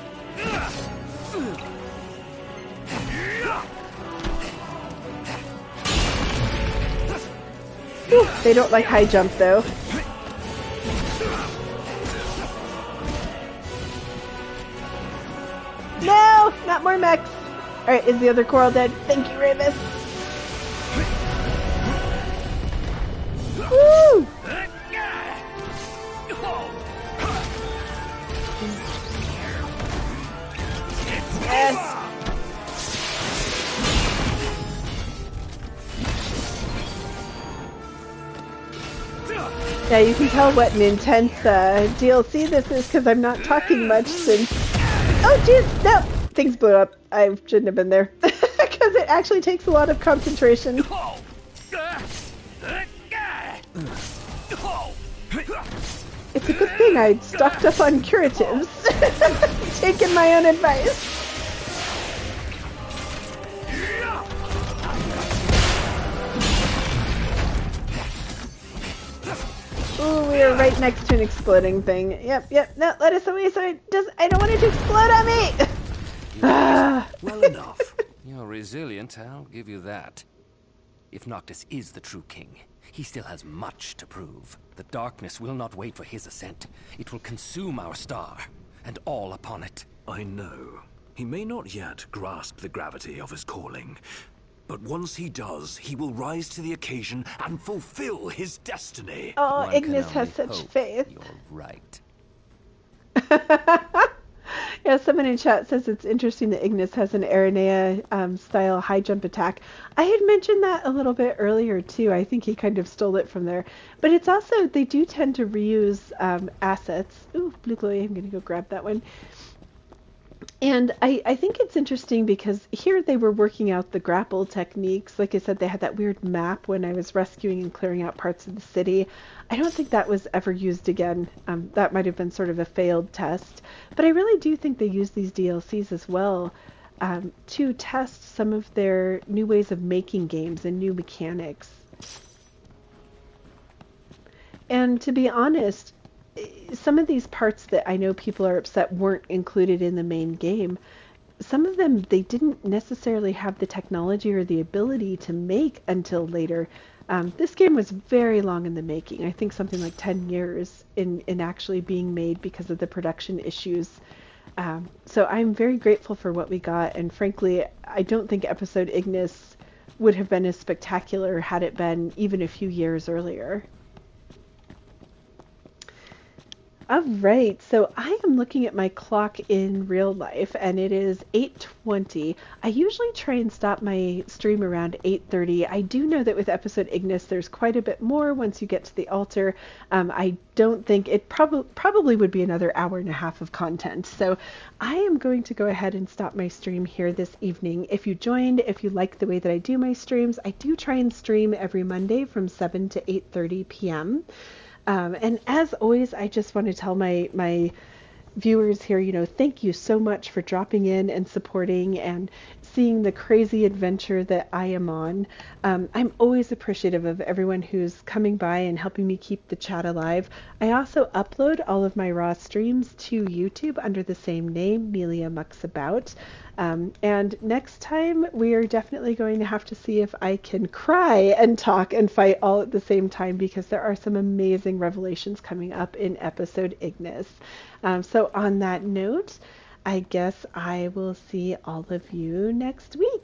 Whew, they don't like high jump though. No, not more mechs. Alright, is the other coral dead? Thank you, Ramus. Woo! Yes. Yeah, you can tell what an intense DLC this is because I'm not talking much since... Oh, jeez! No! Things blew up. I shouldn't have been there. Because it actually takes a lot of concentration. It's a good thing I stocked up on curatives. Taking my own advice. Ooh, we are right next to an exploding thing. Yep. No, let us away so I don't want it to explode on me!
Well enough.
You're resilient, I'll give you that. If Noctis is the true king, he still has much to prove. The darkness will not wait for his ascent. It will consume our star, and all upon it.
I know. He may not yet grasp the gravity of his calling. But once he does, he will rise to the occasion and fulfill his destiny.
Oh, Ignis has such faith.
You're right.
Yeah, someone in chat says it's interesting that Ignis has an Aranea style high jump attack. I had mentioned that a little bit earlier too. I think he kind of stole it from there. But it's also, they do tend to reuse assets. Ooh, blue glowy, I'm going to go grab that one. And I think it's interesting because here they were working out the grapple techniques. Like I said, they had that weird map when I was rescuing and clearing out parts of the city. I don't think that was ever used again. That might have been sort of a failed test. But I really do think they use these DLCs as well to test some of their new ways of making games and new mechanics. And to be honest, some of these parts that I know people are upset weren't included in the main game, some of them they didn't necessarily have the technology or the ability to make until later. This game was very long in the making. I think something like 10 years in actually being made because of the production issues. So I'm very grateful for what we got, and frankly, I don't think episode Ignis would have been as spectacular had it been even a few years earlier. Alright, so I am looking at my clock in real life and it is 8:20. I usually try and stop my stream around 8:30. I do know that with episode Ignis there's quite a bit more once you get to the altar. I don't think it probably would be another hour and a half of content. So I am going to go ahead and stop my stream here this evening. If you joined, if you like the way that I do my streams, I do try and stream every Monday from 7 to 8:30 p.m. And as always, I just want to tell my viewers here, thank you so much for dropping in and supporting and seeing the crazy adventure that I am on. I'm always appreciative of everyone who's coming by and helping me keep the chat alive. I also upload all of my raw streams to YouTube under the same name, Melia Mucks About. And next time we are definitely going to have to see if I can cry and talk and fight all at the same time, because there are some amazing revelations coming up in episode Ignis. So on that note, I guess I will see all of you next week.